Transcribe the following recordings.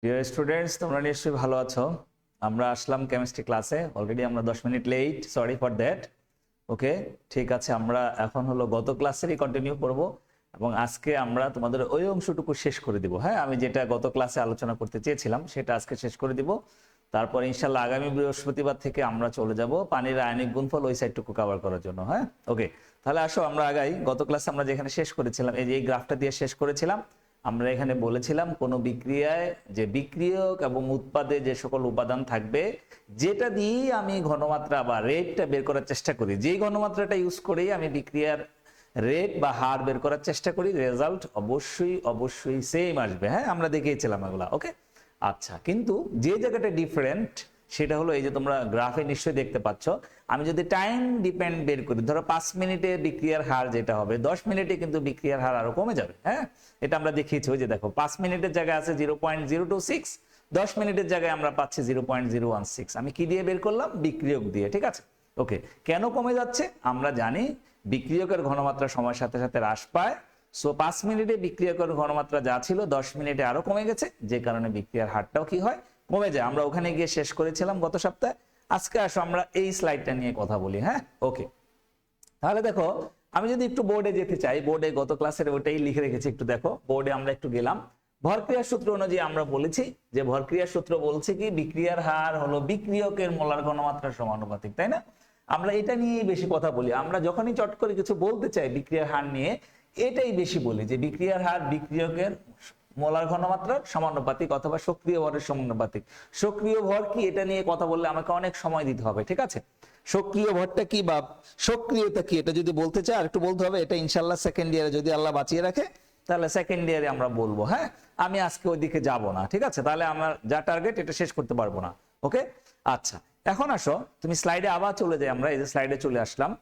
Dear students, তোমরা নিশ্চয়ই ভালো আছো। আমরা আসলাম কেমিস্ট্রি ক্লাসে, অলরেডি আমরা 10 minute late, sorry for that. Okay, ঠিক আছে, আমরা এখন হলো গত ক্লাসেরই কন্টিনিউ করব এবং আজকে আমরা তোমাদের ওই অংশটুকু শেষ করে দিব। হ্যাঁ, আমি যেটা গত ক্লাসে আলোচনা করতে চেয়েছিলাম সেটা আজকে শেষ করে দিব। তারপর ইনশাল্লাহ আগামী বৃহস্পতিবার থেকে আমরা চলে যাব পানির আয়নিক গুণফল ওই সাইডটুকু কভার করার জন্য। হ্যাঁ, ওকে, তাহলে আসো আমরা আগাই। গত ক্লাসে আমরা যেখানে শেষ করেছিলাম, এই যে এই গ্রাফটা দিয়ে শেষ করেছিলাম। আমরা এখানে বলেছিলাম কোন বিক্রিয়ায় যে বিক্রিয়ক এবং উৎপাদে যে সকল উপাদান থাকবে, যেটা দিয়ে আমি ঘনমাত্রা বা রেটটা বের করার চেষ্টা করি, যেই ঘনমাত্রাটা ইউজ করেই আমি বিক্রিয়ার রেট বা হার বের করার চেষ্টা করি, রেজাল্ট অবশ্যই অবশ্যই সেম আসবে। হ্যাঁ, আমরা দেখিয়েছিলাম এগুলা। ওকে, আচ্ছা, কিন্তু যে জায়গাটা ডিফারেন্ট সেটা হলো এই যে তোমরা গ্রাফে নিশ্চয়ই দেখতে পাচ্ছ, আমি যদি টাইম ডিপেন্ড বের করি, ধরো 5 মিনিটে বিক্রিয়ার হার যেটা হবে, 10 মিনিটে কিন্তু বিক্রিয়ার হার আরো কমে যাবে। হ্যাঁ, এটা আমরা দেখিয়েছি। ওই যে দেখো, 5 মিনিটের জায়গায় আছে 0.026, 10 মিনিটের জায়গায় আমরা পাচ্ছি 0.016। আমি কি দিয়ে বের করলাম? বিক্রিয়ক দিয়ে। ঠিক আছে, ওকে। কেন কমে যাচ্ছে? আমরা জানি বিক্রিয়কের ঘনমাত্রা সময়ের সাথে সাথে হ্রাস পায়। সো 5 মিনিটে বিক্রিয়কের ঘনমাত্রা যা ছিল 10 মিনিটে আরো কমে গেছে, যে কারণে বিক্রিয়ার হারটাও কি হয়? কমে যায়। আমরা ওখানে গিয়ে শেষ করেছিলাম গত সপ্তাহে। আজকে আসো আমরা এই স্লাইডটা নিয়ে কথা বলি। হ্যাঁ, ওকে, তাহলে দেখো, আমি যদি একটু বোর্ডে যেতে চাই, বোর্ডে গত ক্লাসের ওটাই লিখে রেখেছি, একটু দেখো। বোর্ডে আমরা একটু গেলাম। ভরক্রিয়ার সূত্র অনুযায়ী আমরা বলেছি যে ভরক্রিয়ার সূত্র বলছে কি, বিক্রিয়ার হার হলো বিক্রিয়কের মোলার ঘনমাত্রার সমানুপাতিক, তাই না? আমরা এটা নিয়েই বেশি কথা বলি। আমরা যখনই চট করে কিছু বলতে চাই বিক্রিয়ার হার নিয়ে, এটাই বেশি বলি যে বিক্রিয়ার হার বিক্রিয়কের মোলার ঘনমাত্রার সমানুপাতিক অথবা সক্রিয় ভরের সমানুপাতিক। সক্রিয় ভর কি, এটা নিয়ে কথা বললে আমাকে অনেক সময় দিতে হবে। ঠিক আছে, সক্রিয় ভরটা কি বা সক্রিয়তা কি, এটা যদি বলতে চাই আর একটু বলতে হবে। এটা ইনশাল্লাহ সেকেন্ড ইয়ারে যদি আল্লাহ বাঁচিয়ে রাখে, তাহলে সেকেন্ড ইয়ারে আমরা বলবো। হ্যাঁ, আমি আজকে ওইদিকে যাব না। ঠিক আছে, তাহলে আমার যা টার্গেট এটা শেষ করতে পারবো না। ওকে, আচ্ছা, এখন আসো তুমি স্লাইডে আবার চলে যাই। আমরা এই যে স্লাইডে চলে আসলাম।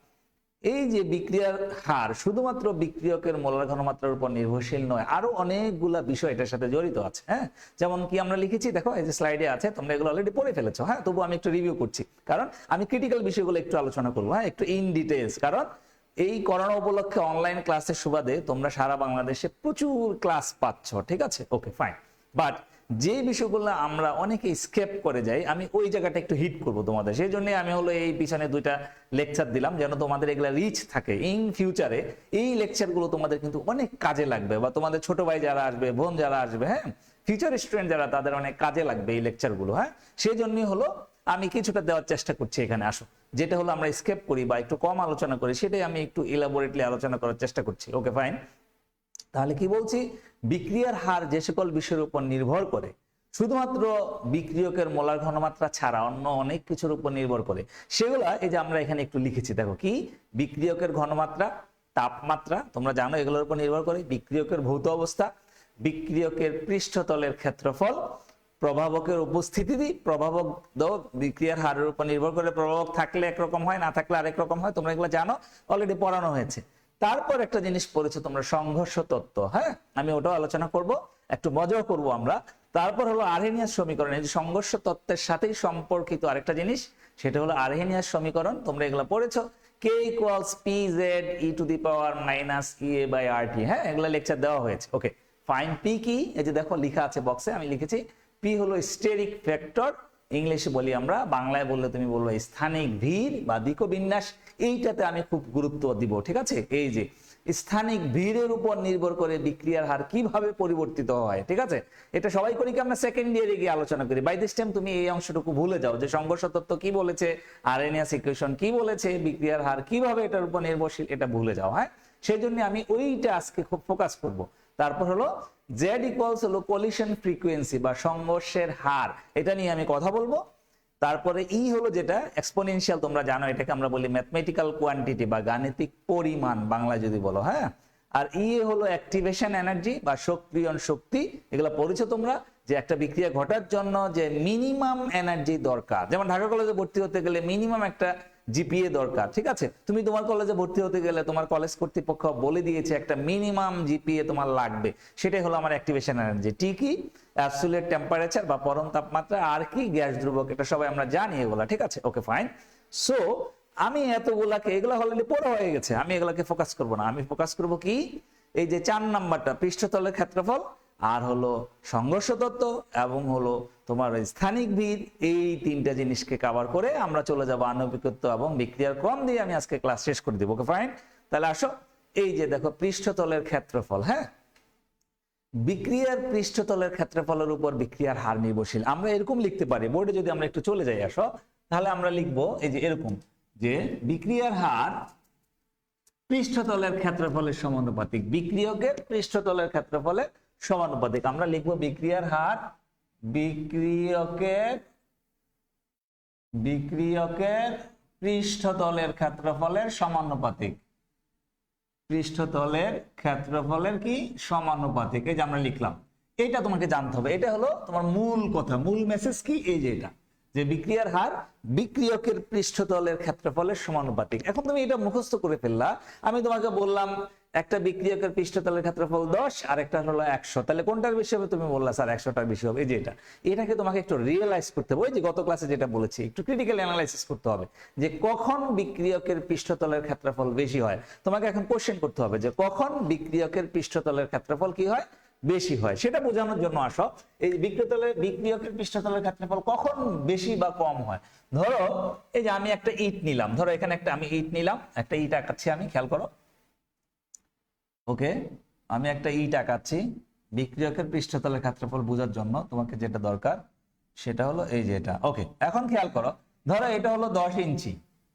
এই যে বিক্রিয়ার হার শুধুমাত্র বিক্রিয়কের মোলার ঘনমাত্রার উপর নির্ভরশীল নয়, আরো অনেকগুলা বিষয় এটার সাথে জড়িত আছে। হ্যাঁ, যেমন কি আমরা লিখেছি, দেখো এই যে স্লাইডে আছে, তোমরা এগুলো অলরেডি পড়ে ফেলেছো। হ্যাঁ, তবু আমি একটু রিভিউ করছি, কারণ আমি ক্রিটিক্যাল বিষয়গুলো একটু আলোচনা করবো। হ্যাঁ, একটু ইন ডিটেলস, কারণ এই করোনা উপলক্ষে অনলাইন ক্লাসের সুবাদে তোমরা সারা বাংলাদেশে প্রচুর ক্লাস পাচ্ছ। ঠিক আছে, ওকে, ফাইন। বাট যে বিষয়গুলো আমরা অনেকে স্কেপ করে যাই, আমি ওই জায়গাটা একটু হিট করব তোমাদের। সেই জন্য আমি হলো এই পিছনে 2টা লেকচার দিলাম, যেন তোমাদের এগুলা রিচ থাকে। ইন ফিউচারে এই লেকচারগুলো তোমাদের কিন্তু অনেক কাজে লাগবে, বা তোমাদের ছোট ভাই যারা আসবে, বোন যারা আসবে, হ্যাঁ, ফিউচার স্টুডেন্ট যারা, তাদের অনেক কাজে লাগবে এই লেকচারগুলো। হ্যাঁ, সেই জন্যই হলো আমি কিছুটা দেওয়ার চেষ্টা করছি এখানে। আসো, যেটা হলো আমরা স্কেপ করি বা একটু কম আলোচনা করি, সেটাই আমি একটু ইলাবোরেটলি আলোচনা করার চেষ্টা করছি। ওকে, ফাইন। তাহলে কি বলছি, বিক্রিয়ার হার যে সকল বিষয়ের উপর নির্ভর করে, শুধুমাত্র বিক্রিয়কের মোলার ঘনমাত্রা ছাড়া অন্য অনেক কিছুর উপর নির্ভর করে, সেগুলা এই যে আমরা এখানে একটু লিখেছি। দেখো কি, বিক্রিয়কের ঘনমাত্রা, তাপমাত্রা, তোমরা জানো এগুলোর উপর নির্ভর করে, বিক্রিয়কের ভৌত অবস্থা, বিক্রিয়কের পৃষ্ঠতলের ক্ষেত্রফল, প্রভাবকের উপস্থিতি। প্রভাবক বিক্রিয়ার হারের উপর নির্ভর করে, প্রভাবক থাকলে একরকম হয়, না থাকলে আরেক রকম হয়, তোমরা এগুলো জানো, অলরেডি পড়ানো হয়েছে। তারপর একটা জিনিস পড়েছো তোমরা, সংঘর্ষ তত্ত্ব। হ্যাঁ, আমি ওটাও আলোচনা করব, একটু মজাও করব আমরা। তারপর হলো আরহেনিয়াস সমীকরণ। এই যে সংঘর্ষ তত্ত্বের সাথেই সম্পর্কিত আরেকটা জিনিস, সেটা হলো আরহেনিয়াস সমীকরণ। তোমরা এগুলো পড়েছো, k = pz e to the power - EA/RT। হ্যাঁ, এগুলো লেকচার দেওয়া হয়েছে। ওকে, ফাইন। পি কি, এই যে দেখো লেখা আছে বক্সে, আমি লিখেছি। পি হলো স্টেরিক ফ্যাক্টর, ইংলিশে বলি আমরা, বাংলায় বললে তুমি বলবো স্থানিক ভিড় বা দিক বিন্যাস। এইটাতে আমি খুব গুরুত্ব দিব। ঠিক আছে, এই যে স্থানিক ভিড়ের উপর নির্ভর করে বিক্রিয়ার হার কিভাবে পরিবর্তিত হয়। ঠিক আছে, এটা সবাই করি কি, আমরা সেকেন্ড ইয়ারে গিয়ে আলোচনা করি। বাই দিস টাইম তুমি এই অংশটুকু ভুলে যাও যে সংঘর্ষ তত্ত্ব কি বলেছে, আরহেনিয়াস ইকুয়েশন কি বলেছে, বিক্রিয়ার হার কিভাবে এটার উপর নির্ভরশীল, এটা ভুলে যাও। হ্যাঁ, সেই জন্য আমি ওইটা আজকে খুব ফোকাস করব। তারপর হলো Z = হলো কলিশন ফ্রিকোয়েন্সি বা সংঘর্ষের হার, এটা নিয়ে আমি কথা বলবো। তারপরে ই হলো যেটা এক্সপোনেনশিয়াল, তোমরা জানো এটাকে আমরা বলি ম্যাথমেটিক্যাল কোয়ান্টিটি বা গাণিতিক পরিমাণ বাংলায় যদি বলো। হ্যাঁ, আর ই হলো অ্যাক্টিভেশন এনার্জি বা সক্রিয়ণ শক্তি। এগুলো পড়েছো তোমরা, যে একটা বিক্রিয়া ঘটার জন্য যে মিনিমাম এনার্জি দরকার। যেমন ঢাকা কলেজে ভর্তি হতে গেলে মিনিমাম একটা জিপিএ দরকার। ঠিক আছে, তুমি তোমার কলেজে ভর্তি হতে গেলে তোমার কলেজ কর্তৃপক্ষ বলে দিয়েছে একটা মিনিমাম জিপিএ তোমার লাগবে। সেটাই হলো আমার অ্যাক্টিভেশন এনার্জি। ঠিকই, অ্যাবসলিউট টেম্পারেচার বা পরম তাপমাত্রা, আর কি গ্যাস ধ্রুবক, এটা সবাই আমরা জানি এগুলা। ঠিক আছে, ওকে, ফাইন। সো আমি এতগুলাকে, এগুলা অলরেডি পড়া হয়ে গেছে, আমি এগুলাকে ফোকাস করব না। আমি ফোকাস করব কি, এই যে 4 নাম্বারটা, পৃষ্ঠতলের ক্ষেত্রফল আর হলো সংঘর্ষ তত্ত্ব এবং হলো তোমার স্থানিক ভিত, এই তিনটা জিনিসকে কভার করে আমরা চলে যাব আণবিকত্ব এবং বিক্রিয়ার ক্রম দিয়ে আমি আজকে ক্লাস শেষ করে দিব। ওকে ফাইন, তাহলে আসো এই যে দেখো পৃষ্ঠতলের ক্ষেত্রফল, হ্যাঁ বিক্রিয়ার পৃষ্ঠতলের ক্ষেত্রফলের উপর বিক্রিয়ার হার নির্ভরশীল। আমরা এরকম লিখতে পারি বোর্ডে, যদি আমরা একটু চলে যাই আসো, তাহলে আমরা লিখবো এই যে এরকম, যে বিক্রিয়ার হার পৃষ্ঠতলের ক্ষেত্রফলের সমানুপাতিক, বিক্রিয়কের পৃষ্ঠতলের ক্ষেত্রফলের সমানুপাতিক। আমরা লিখবো বিক্রিয়ার হার বিক্রিয়কের পৃষ্ঠতলের ক্ষেত্রফলের সমানুপাতিক, পৃষ্ঠতলের ক্ষেত্রফলের কি সমানুপাতিক। এই যে আমরা লিখলাম, এটা তোমাকে জানতে হবে, এটা হলো তোমার মূল কথা, মূল মেসেজ কি, এই যে এটা, যে বিক্রিয়ার হার বিক্রিয়কের পৃষ্ঠতলের ক্ষেত্রফলের সমানুপাতিক। এখন তুমি এটা মুখস্থ করে ফেললা, আমি তোমাকে বললাম একটা বিক্রিয়কের পৃষ্ঠতলের ক্ষেত্রফল 10 আর একটা হলো 100, তাহলে কোনটার বেশি হবে? তুমি বললা স্যার 100টার বেশি হবে। এই যে এটাকে তোমাকে একটু রিয়েলাইজ করতে হবে, ওই যে গত ক্লাসে যেটা বলেছি, একটু ক্রিটিক্যাল অ্যানালাইসিস করতে হবে যে কখন বিক্রিয়কের পৃষ্ঠতলের ক্ষেত্রফল বেশি হয়। তোমাকে এখন কোশ্চেন করতে হবে যে কখন বিক্রিয়কের পৃষ্ঠতলের ক্ষেত্রফল কি হয়, বেশি হয়, সেটা বোঝানোর জন্য আসো এই বিক্রিয়কের পৃষ্ঠতলের ক্ষেত্রফল কখন বেশি বা কম হয়। ধরো এই যে আমি একটা ইট নিলাম, ধরো এখানে আমি ইট নিলাম, একটা ইট আঁকাচ্ছি আমি, খেয়াল করো, ওকে আমি একটা ইট আঁকাচ্ছি। বিক্রিয়কের পৃষ্ঠতলের ক্ষেত্রফল বোঝার জন্য তোমাকে যেটা দরকার সেটা হলো এই যে এটা। ওকে, এখন খেয়াল করো, ধরো এটা হলো 10 ইঞ্চি,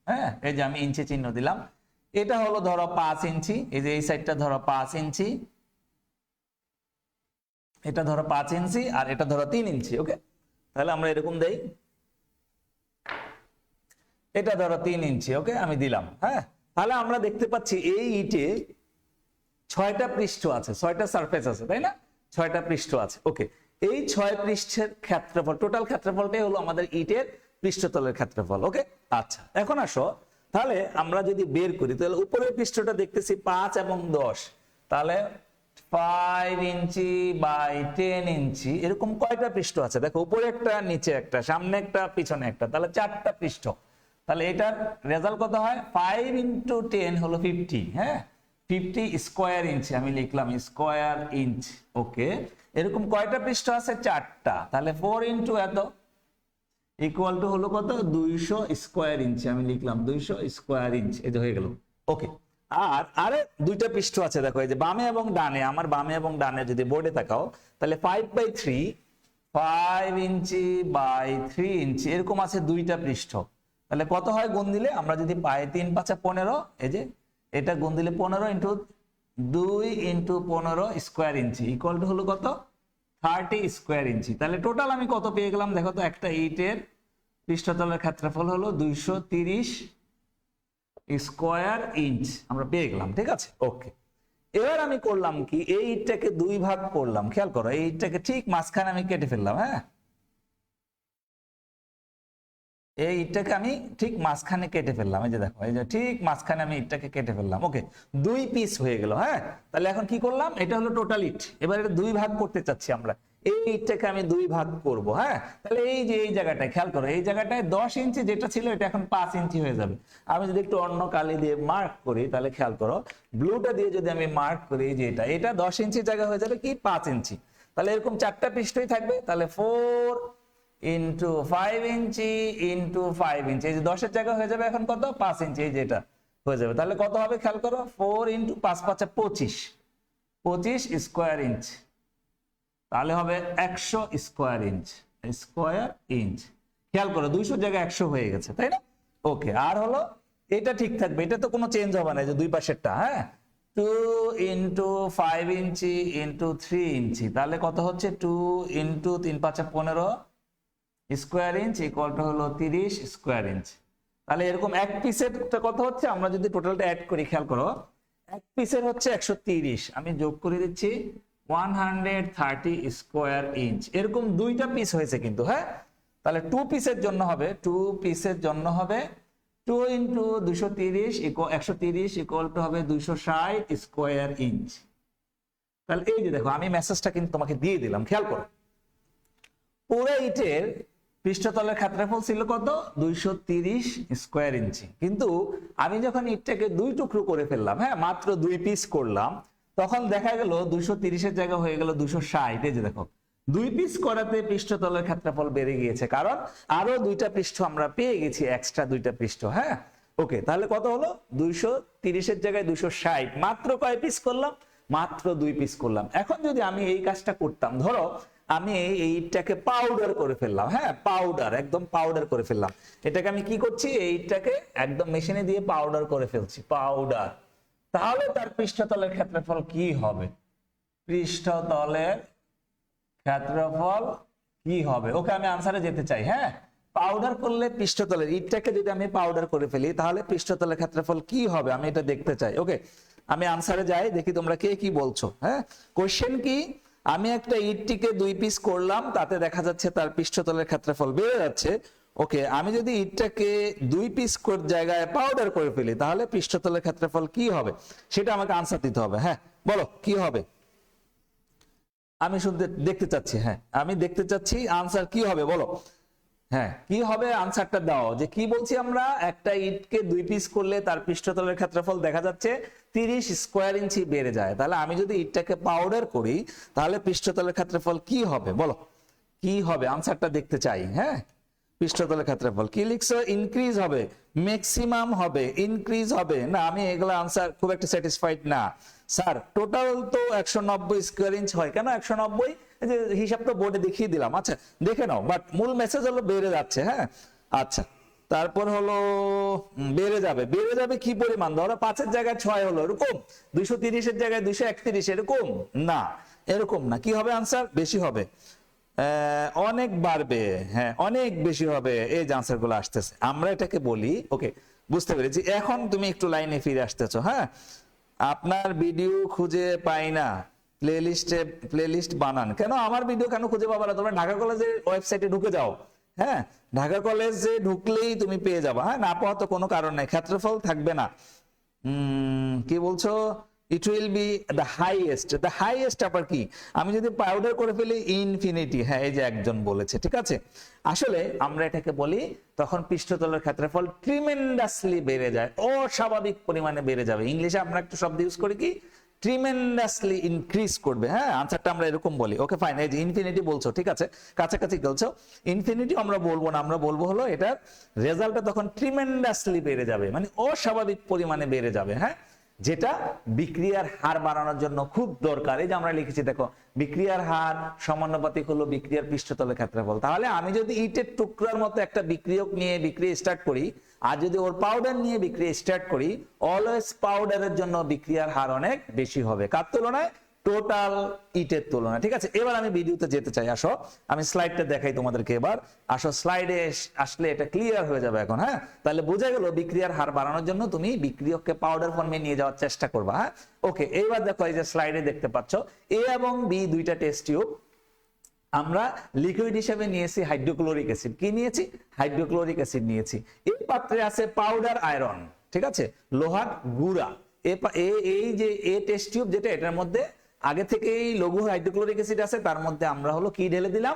হ্যাঁ এই যে আমি ইঞ্চি চিহ্ন দিলাম। এটা হলো ধরো 5 ইঞ্চি, এই যে এই সাইডটা ধরো 5 ইঞ্চি, এটা ধরো 5 ইঞ্চি আর এটা ধরো 3 ইঞ্চি। ওকে, তাহলে আমরা এরকম দেই, এটা ধরো 3 ইঞ্চি, ওকে আমি দিলাম। হ্যাঁ, তাহলে আমরা দেখতে পাচ্ছি এই ইটে 6টা পৃষ্ঠ আছে, 6টা সারফেস আছে, তাই না? 6টা পৃষ্ঠ আছে। ওকে, এই 6 পৃষ্ঠের ক্ষেত্রফল, টোটাল ক্ষেত্রফলটাই হলো আমাদের ইটের পৃষ্ঠতলের ক্ষেত্রফল। ওকে, আচ্ছা এখন আসো, তাহলে আমরা যদি বের করি, তাহলে উপরের পৃষ্ঠটা দেখতেছি 5 এবং 10, তাহলে 5 ইঞ্চি বাই 10 ইঞ্চি, এরকম কয়টা পৃষ্ঠ আছে? দেখো উপরে একটা, নিচে একটা, সামনে একটা, পিছনে একটা, তাহলে 4টা পৃষ্ঠ। তাহলে এটার রেজাল্ট কত হয়? 5 ইন্টু 10 হলো 50, হ্যাঁ 50 স্কোয়ার ইঞ্চি, আমি লিখলাম স্কোয়ার ইঞ্চ। ওকে, এরকম কয়টা পৃষ্ঠ আছে? 4টা, তাহলে 4 ইন্টু এত ইকুয়াল টু হলো কত? 200 স্কোয়ার ইঞ্চি, আমি লিখলাম 200 স্কোয়ার ইঞ্চ, এই যে হয়ে গেল। ওকে, আর আরে 2টা পৃষ্ঠ আছে, দেখো এই যে বামে এবং ডানে, আমার বামে এবং ডানে যদি বোর্ডে তাকাও, তাহলে 5/3, 5 ইঞ্চি বাই 3 ইঞ্চি, এরকম আছে 2টা পৃষ্ঠ। তাহলে কত হয় গুণ দিলে? আমরা যদি পাই 3 5 15, এই যে এটা গুণ দিলে 15 into 2 into 15 square inch equal to হলো কত? 30 স্কোয়ার ইঞ্চি। তাহলে টোটাল আমি কত পেয়ে গেলাম? দেখো তো, একটা ইটের পৃষ্ঠতলের ক্ষেত্রফল হলো 230 স্কোয়ার ইঞ্চ আমরা পেয়ে গেলাম, ঠিক আছে? ওকে, এবার আমি করলাম কি, এই ইটটাকে 2 ভাগ করলাম, খেয়াল করো এই ইটটাকে ঠিক মাঝখানে আমি কেটে ফেললাম। হ্যাঁ, এই ইটটাকে আমি ঠিক মাঝখানে কেটে ফেললাম, এই যে দেখো, এই যে ঠিক মাঝখানে আমি ইটটাকে কেটে ফেললাম। ওকে, 2 পিস হয়ে গেল। হ্যাঁ, তাহলে এখন কি করলাম? এটা হলো টোটাল ইট, এবার এটা 2 ভাগ করতে চাচ্ছি আমরা, এই ইটটাকে আমি 2 ভাগ করব। হ্যাঁ, তাহলে এই যে এই জায়গাটায় খেয়াল করো, এই জায়গাটায় 10 ইঞ্চি যেটা ছিল এটা এখন 5 ইঞ্চি হয়ে যাবে। আমি যদি একটু অন্য কালি দিয়ে মার্ক করি, তাহলে খেয়াল করো, ব্লুটা দিয়ে যদি আমি মার্ক করি, যে এটা 10 ইঞ্চির জায়গা হয়ে যাবে কি 5 ইঞ্চি। তাহলে এরকম 4টা পৃষ্ঠই থাকবে, তাহলে 4 ইন্টু 5 ইঞ্চি ইন্টু 5 ইঞ্চি, এই যে 10-এর জায়গা হয়ে যাবে এখন কত? 5 ইঞ্চি, এই যে এটা হয়ে যাবে। তাহলে কত হবে খেয়াল করো, 4 ইন্টু 5 5 25 স্কোয়ার ইঞ্চ, তাহলে হবে 100 স্কোয়ার ইঞ্চ, স্কোয়ার ইঞ্চ। খেয়াল করো 200 জায়গায় 100 হয়ে গেছে, তাই না? ওকে, আর হলো এটা ঠিক থাকবে, এটা তো কোনো চেঞ্জ হবে না, যে দুই পাশেরটা। হ্যাঁ, 2 ইন্টু 5 ইঞ্চি ইন্টু 3 ইঞ্চি, তাহলে কত হচ্ছে? 2 into 3 5 15 square inch equal to হলো 30 স্কোয়ার ইঞ্চ। তাহলে এরকম এক পিসের কত হচ্ছে? আমরা যদি টোটালটা অ্যাড করি, খেয়াল করো, এক পিসের হচ্ছে 130, আমি যোগ করে দিচ্ছি 130 স্কোয়ার ইঞ্চ। এরকম 2টা পিস হয়েছে কিন্তু। হ্যাঁ, তাহলে 2 পিসের জন্য হবে, 2 পিসের জন্য হবে 2 ইন্টু 230 130 ইকুয়াল টু হবে 260 স্কোয়ার ইঞ্চ। তাহলে এই যে দেখো, আমি মেসেজটা কিন্তু তোমাকে দিয়ে দিলাম, খেয়াল করো, পুরো ইটের পৃষ্ঠতলের ক্ষেত্রফল ছিল কত? 230 স্কোয়ার ইঞ্চি। কিন্তু আমি যখন ইটটাকে 2 টুকরো করে ফেললাম, হ্যাঁ মাত্র 2 পিস করলাম, তখন দেখা গেল 230-এর জায়গা হয়ে গেল 260। এই যে দেখো 2 পিস করাতে পৃষ্ঠতলের ক্ষেত্রফল বেড়ে গিয়েছে, কারণ আরো 2টা পৃষ্ঠ আমরা পেয়ে গেছি, এক্সট্রা 2টা পৃষ্ঠ। হ্যাঁ, ওকে, তাহলে কত হলো? 230-এর জায়গায় 260। মাত্র কয় পিস করলাম? মাত্র 2 পিস করলাম। এখন যদি আমি এই কাজটা করতাম, ধরো আমি এইটাকে পাউডার করে ফেললাম। হ্যাঁ, পাউডার, একদম পাউডার করে ফেললাম। এটাকে আমি কি করছি? এইটাকে একদম মেশিনে দিয়ে পাউডার করে ফেলছি, পাউডার। তাহলে তার পৃষ্ঠতলের ক্ষেত্রফল কি হবে? পৃষ্ঠতলের ক্ষেত্রফল কি হবে? ওকে, আমি আনসারে যেতে চাই। হ্যাঁ, পাউডার করলে পৃষ্ঠতলের, ইটটাকে যদি আমি পাউডার করে ফেলি তাহলে পৃষ্ঠতলের ক্ষেত্রফল কি হবে আমি এটা দেখতে চাই। ওকে, আমি আনসারে যাই, দেখি তোমরা কে কি বলছো। হ্যাঁ, কোশ্চেন কি? আমি একটা ইটটিকে 2 পিস করলাম, তাতে দেখা যাচ্ছে তার পৃষ্ঠতলের ক্ষেত্রফল বেড়ে যাচ্ছে। ওকে, আমি যদি ইটটাকে 2 পিস জায়গায় পাউডার করে ফেলি তাহলে পৃষ্ঠতলের ক্ষেত্রফল কি হবে সেটা আমাকে আনসার দিতে হবে। হ্যাঁ, বলো কি হবে? আমি শুনতে দেখতে চাচ্ছি। হ্যাঁ, আমি দেখতে চাচ্ছি আনসার কি হবে, বলো। হ্যাঁ, কি হবে আনসারটা দাও। যে কি বলছি আমরা? একটা ইটকে 2 পিস করলে তার পৃষ্ঠতলের ক্ষেত্রফল দেখা যাচ্ছে 30 স্কয়ার ইঞ্চি বেড়ে যায়। তাহলে আমি যদি ইটটাকে পাউডার করি তাহলে পৃষ্ঠতলের ক্ষেত্রফল কি হবে, বলো কি হবে? আনসারটা দেখতে চাই। হ্যাঁ, পৃষ্ঠতলের ক্ষেত্রফল কি লিখছো? ইনক্রিজ হবে, ম্যাক্সিমাম হবে, ইনক্রিজ হবে না? আমি এগুলো আনসার খুব একটা স্যাটিসফাইড না। স্যার টোটাল তো 190 স্কয়ার ইঞ্চ হয়, কেন 190? যে হিসাব তো বোর্ডে দেখিয়ে দিলাম। আচ্ছা, দেখে নাও, বাট মূল মেসেজ হলো বেড়ে যাচ্ছে। হ্যাঁ, আচ্ছা, তারপর হলো বেড়ে যাবে। বেড়ে যাবে কি পরিমাণ? ধরো 5-এর জায়গায় 6 হলো, এরকম। 230-এর জায়গায় 231, এরকম না, এরকম না। কি হবে আনসার? বেশি হবে, অনেক বাড়বে। হ্যাঁ, অনেক বেশি হবে। এই যে আনসার গুলো আসতেছে, আমরা এটাকে বলি। ওকে, বুঝতে পেরেছি। এখন তুমি একটু লাইনে ফিরে আসতেছো। হ্যাঁ, আপনার ভিডিও খুঁজে পাই না, প্লেলিস্ট বানান। কেন আমার ভিডিও কেন খুঁজে পাবা না? তোমরা ঢাকা কলেজের ওয়েবসাইটে ঢুকে যাও। হ্যাঁ, ঢাকা কলেজে ঢুকলেই তুমি পেয়ে যাবা। হ্যাঁ, না পাওয়া তো কোনো কারণ নাই, ক্ষেত্রফল থাকবে না। কি বলছো? It will be the highest. The highest আবার কি? আমি যদি পাউডার করে ফেলি ইনফিনিটি। হ্যাঁ, এই যে একজন বলেছে, ঠিক আছে। আসলে আমরা এটাকে বলি তখন পৃষ্ঠতলের ক্ষেত্রফল ট্রিমেন্ডাসলি বেড়ে যায়, অস্বাভাবিক পরিমাণে বেড়ে যাবে। ইংলিশে আমরা একটা শব্দ ইউজ করি কি? ট্রিমেন্ডাসলি ইনক্রিজ করবে। হ্যাঁ, আনসারটা আমরা এরকম বলি। ওকে, ফাইন। এই যে ইনফিনিটি বলছো, ঠিক আছে, কাছাকাছি বলছো। ইনফিনিটি আমরা বলবো না, আমরা বলবো হলো এটার রেজাল্টটা তখন ট্রিমেন্ডাসলি বেড়ে যাবে, মানে অস্বাভাবিক পরিমাণে বেড়ে যাবে। হ্যাঁ, যেটা বিক্রিয়ার হার বাড়ানোর জন্য খুব দরকার। এই যে আমরা লিখেছি দেখো, বিক্রিয়ার হার সমানুপাতিক হলো বিক্রিয়ার পৃষ্ঠতলের ক্ষেত্রফল। তাহলে আমি যদি ইটের টুকরার মতো একটা বিক্রিয়ক নিয়ে বিক্রিয়া স্টার্ট করি, আর যদি ওর পাউডার নিয়ে বিক্রিয়া স্টার্ট করি, অলওয়েজ পাউডারের জন্য বিক্রিয়ার হার অনেক বেশি হবে। কার তুলনায়? টোটাল ইটের তুলনায়। ঠিক আছে, এবার আমি ভিডিওতে যেতে চাই। আসো, আমি স্লাইডটা দেখাই তোমাদেরকে। এবার আসো, স্লাইডে আসলে এটা ক্লিয়ার হয়ে যাবে এখন। হ্যাঁ, তাহলে বোঝা গেল বিক্রিয়ার হার বাড়ানোর জন্য তুমি বিক্রিয়ককে পাউডার ফর্মে নিয়ে যাওয়ার চেষ্টা করবা। হ্যাঁ, ওকে, এইবার দেখো, এই যে স্লাইডে দেখতে পাচ্ছ এ এবং বি দুইটা টেস্ট টিউব। আমরা লিকুইড হিসেবে নিয়েছি হাইড্রোক্লোরিক অ্যাসিড। কি নিয়েছি? হাইড্রোক্লোরিক অ্যাসিড নিয়েছি। এই পাত্রে আছে পাউডার আয়রন, ঠিক আছে, লোহার গুঁড়া। এই যে এ টেস্ট টিউব যেটা, এটার মধ্যে আগে থেকেই লঘু হাইড্রোক্লোরিক অ্যাসিড আছে, তার মধ্যে আমরা হলো কি ঢেলে দিলাম?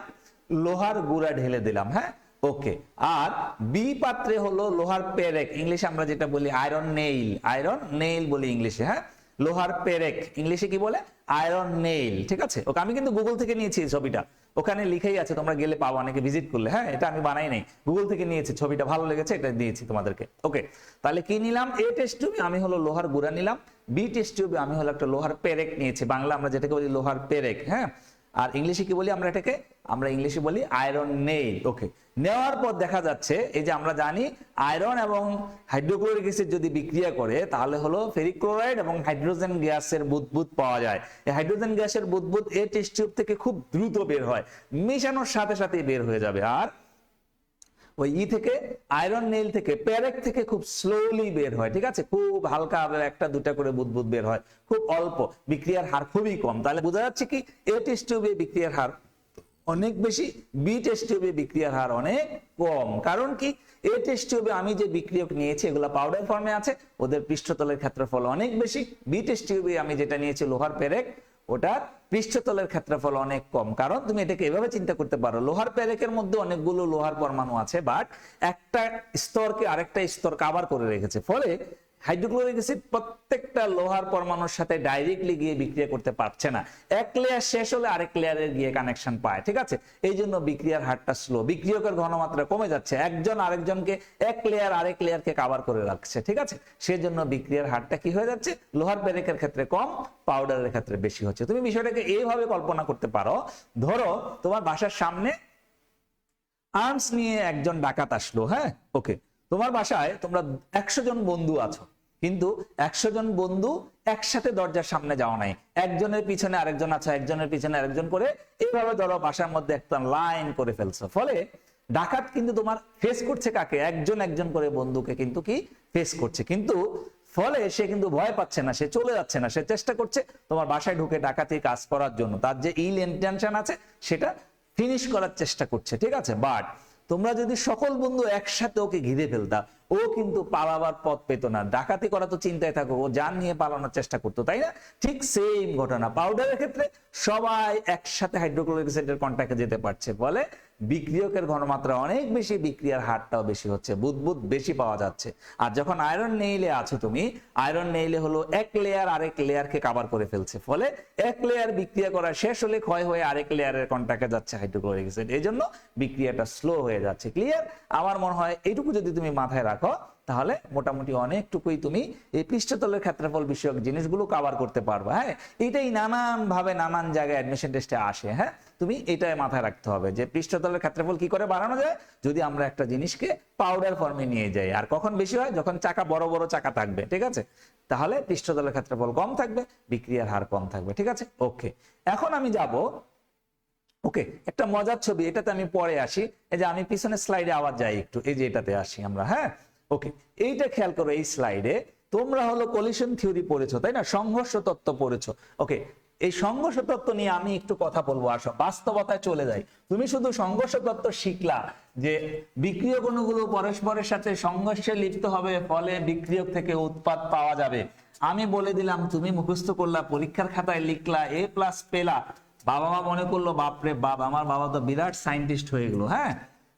লোহার গুঁড়া ঢেলে দিলাম। হ্যাঁ, ওকে। আর বি পাত্রে হলো লোহার পেরেক, ইংলিশে আমরা যেটা বলি আয়রন নেইল, আয়রন নেইল বলি ইংলিশে। হ্যাঁ, লোহার পেরেক ইংলিশে কি বলে? Iron nail. ঠিক আছে, ওকে, আমি কিন্তু গুগল থেকে নিয়েছি এই ছবিটা, ওখানে লিখেই আছে, তোমরা গেলে পাবো, অনেকে ভিজিট করলে। হ্যাঁ, এটা আমি বানাই নাই, গুগল থেকে নিয়েছি, ছবিটা ভালো লেগেছে, এটা দিয়েছি তোমাদেরকে। ওকে, তাহলে কি নিলাম? এ টেস্ট টিউবে আমি হলো লোহার গুঁড়া নিলাম, বি টেস্ট টিউবে আমি হলো একটা লোহার পেরেক নিয়েছি, বাংলা আমরা যেটাকে বলি লোহার পেরেক। হ্যাঁ, আর ইংলিশে কি বলি আমরা এটাকে? আমরা ইংলিশে বলি আয়রন নেইল। ওকে, নেওয়ার পর দেখা যাচ্ছে, এই যে আমরা জানি আয়রন এবং হাইড্রোক্লোরিক অ্যাসিড যদি বিক্রিয়া করে তাহলে হলো ফেরিক ক্লোরাইড এবং হাইড্রোজেন গ্যাসের বুদবুদ পাওয়া যায়। এই হাইড্রোজেন গ্যাসের বুদবুদ এই টেস্ট টিউব থেকে খুব দ্রুত বের হয়, মেশানোর সাথে সাথেই বের হয়ে যাবে। আর ওই থেকে আয়রন নেইল থেকে, পেরেক থেকে খুব স্লোলি বের হয়। ঠিক আছে, খুব হালকা ভাবে একটা দুটা করে বুদবুদ বের হয়, খুব অল্প, বিক্রিয়ার হার খুবই কম। তাহলে বোঝা যাচ্ছে কি এ টেস্ট টিউবে বিক্রিয়ার হার অনেক বেশি, বি টেস্ট টিউবে বিক্রিয়ার হার অনেক কম। কারণ কি? এ টেস্ট টিউবে আমি যে বিক্রিয়ক নিয়েছি এগুলো পাউডার ফর্মে আছে, ওদের পৃষ্ঠতলের ক্ষেত্রফল অনেক বেশি। বি টেস্ট টিউবে আমি যেটা নিয়েছি লোহার পেরেক, ওটার পৃষ্ঠতলের ক্ষেত্রফল অনেক কম। কারণ তুমি এটাকে এভাবে চিন্তা করতে পারো, লোহার পেরেকের মধ্যে অনেকগুলো লোহার পরমাণু আছে, বাট একটা স্তরকে আরেকটা স্তর কভার করে রেখেছে, ফলে হাইড্রোক্লোরিক অ্যাসিড প্রত্যেকটা লোহার পরমাণুর সাথে ডাইরেক্টলি গিয়ে বিক্রিয়া করতে পারছে না, এক লেয়ার শেষ হলে আরেক লেয়ারে গিয়ে কানেকশন পায়, ঠিক আছে। এই জন্য বিক্রিয়ার হারটা স্লো, বিক্রিয়কের ঘনমাত্রা কমে যাচ্ছে, একজন আরেকজনকে এক লেয়ার আরেক লেয়ারকে কভার করে রাখছে, ঠিক আছে। সেজন্য বিক্রিয়ার হারটা কি হয়ে যাচ্ছে, লোহার পেরেকের ক্ষেত্রে কম, পাউডারের ক্ষেত্রে বেশি হচ্ছে। তুমি বিষয়টাকে এইভাবে কল্পনা করতে পারো, ধরো তোমার বাসার সামনে আর্মস নিয়ে একজন ডাকাত আসলো, হ্যাঁ, ওকে। তোমার বাসায় তোমরা 100 জন বন্ধু আছো, কিন্তু 100 জন বন্ধু একসাথে দরজার সামনে যাওয়া নাই, একজনের পিছনে আরেকজন আছে, একজনের পিছনে আরেকজন করে এইভাবে ধরো বাসার মধ্যে একটা লাইন করে ফেলছো। ফলে ডাকাত কিন্তু তোমার ফেস করছে কাকে, একজন একজন করে বন্ধুকে কিন্তু কি ফেস করছে, কিন্তু ফলে সে কিন্তু ভয় পাচ্ছে না, সে চলে যাচ্ছে না, সে চেষ্টা করছে তোমার বাসায় ঢুকে ডাকাতি কাজ করার জন্য, তার যে ইল ইন্টেনশন আছে সেটা ফিনিশ করার চেষ্টা করছে, ঠিক আছে। বাট তোমরা যদি সকল বন্ধু একসাথে ওকে ঘিরে ফেলতা, ও কিন্তু পালাবার পথ পেত না, ডাকাতি করা তো চিন্তায় থাকো, ও জান নিয়ে পালানোর চেষ্টা করতো, তাই না? ঠিক সেম ঘটনা পাউডারের ক্ষেত্রে, সবাই একসাথে হাইড্রোক্লোরিক অ্যাসিডের কন্টাক্টে যেতে পারছে, ফলে বিক্রিয়কের ঘনমাত্রা অনেক বেশি, বিক্রিয়ার হারটাও বেশি হচ্ছে, বুদবুদ বেশি পাওয়া যাচ্ছে। আর যখন আয়রন নেইলে আছো তুমি, আয়রন নেইলে হলো এক লেয়ার আরেক লেয়ারকে কভার করে ফেলছে, ফলে এক লেয়ার বিক্রিয়া করা শেষ হলে ক্ষয় হয়ে আরেক লেয়ারের কন্টাক্টে যাচ্ছে হাইড্রোক্লোরিক অ্যাসিড, এই জন্য বিক্রিয়াটা স্লো হয়ে যাচ্ছে। ক্লিয়ার? আমার মনে হয় এইটুকু যদি তুমি মাথায় রাখো, তাহলে মোটামুটি অনেকটুকুই তুমি এই পৃষ্ঠতলের ক্ষেত্রফল বিষয়ক জিনিসগুলো কভার করতে পারবে। হ্যাঁ, এটাই নানান ভাবে নানান জায়গায় অ্যাডমিশন টেস্টে আসে। হ্যাঁ, তুমি এটাই মাথায় রাখতে হবে যে পৃষ্ঠতলের ক্ষেত্রফল কি করে বাড়ানো যায়, যদি আমরা একটা জিনিসকে পাউডার ফর্মে নিয়ে যাই। আর কখন বেশি হয়, যখন চাকা বড় বড় চাকা থাকবে, ঠিক আছে, তাহলে পৃষ্ঠতলের ক্ষেত্রফল কম থাকবে, বিক্রিয়ার হার কম থাকবে, ঠিক আছে। ওকে, এখন আমি যাব, ওকে, একটা মজার ছবি, এটাতে আমি পরে আসি, এই যে আমি পিছনের স্লাইডে আবার যাই একটু, এই যে এটাতে আসি আমরা। হ্যাঁ, ওকে, এইটা খেয়াল করো, এই স্লাইডে তোমরা হলো কলিশন থিওরি পড়েছো, তাই না, সংঘর্ষ তত্ত্ব পড়েছো। ওকে, এই সংঘর্ষ তত্ত্ব নিয়ে আমি একটু কথা বলবো, আসো বাস্তবতায় চলে যাই। তুমি শুধু সংঘর্ষ তত্ত্ব শিখলা যে বিক্রিয়ক অণুগুলো পরস্পরের সাথে সংঘর্ষে লিপ্ত হবে, ফলে বিক্রিয়ক থেকে উৎপাদ পাওয়া যাবে। আমি বলে দিলাম, তুমি মুখস্থ করলা, পরীক্ষার খাতায় লিখলা, A+ পেলা, বাবা মা মনে করলো বাপরে বাপ, আমার বাবা তো বিরাট সায়েন্টিস্ট হয়ে গেল। হ্যাঁ,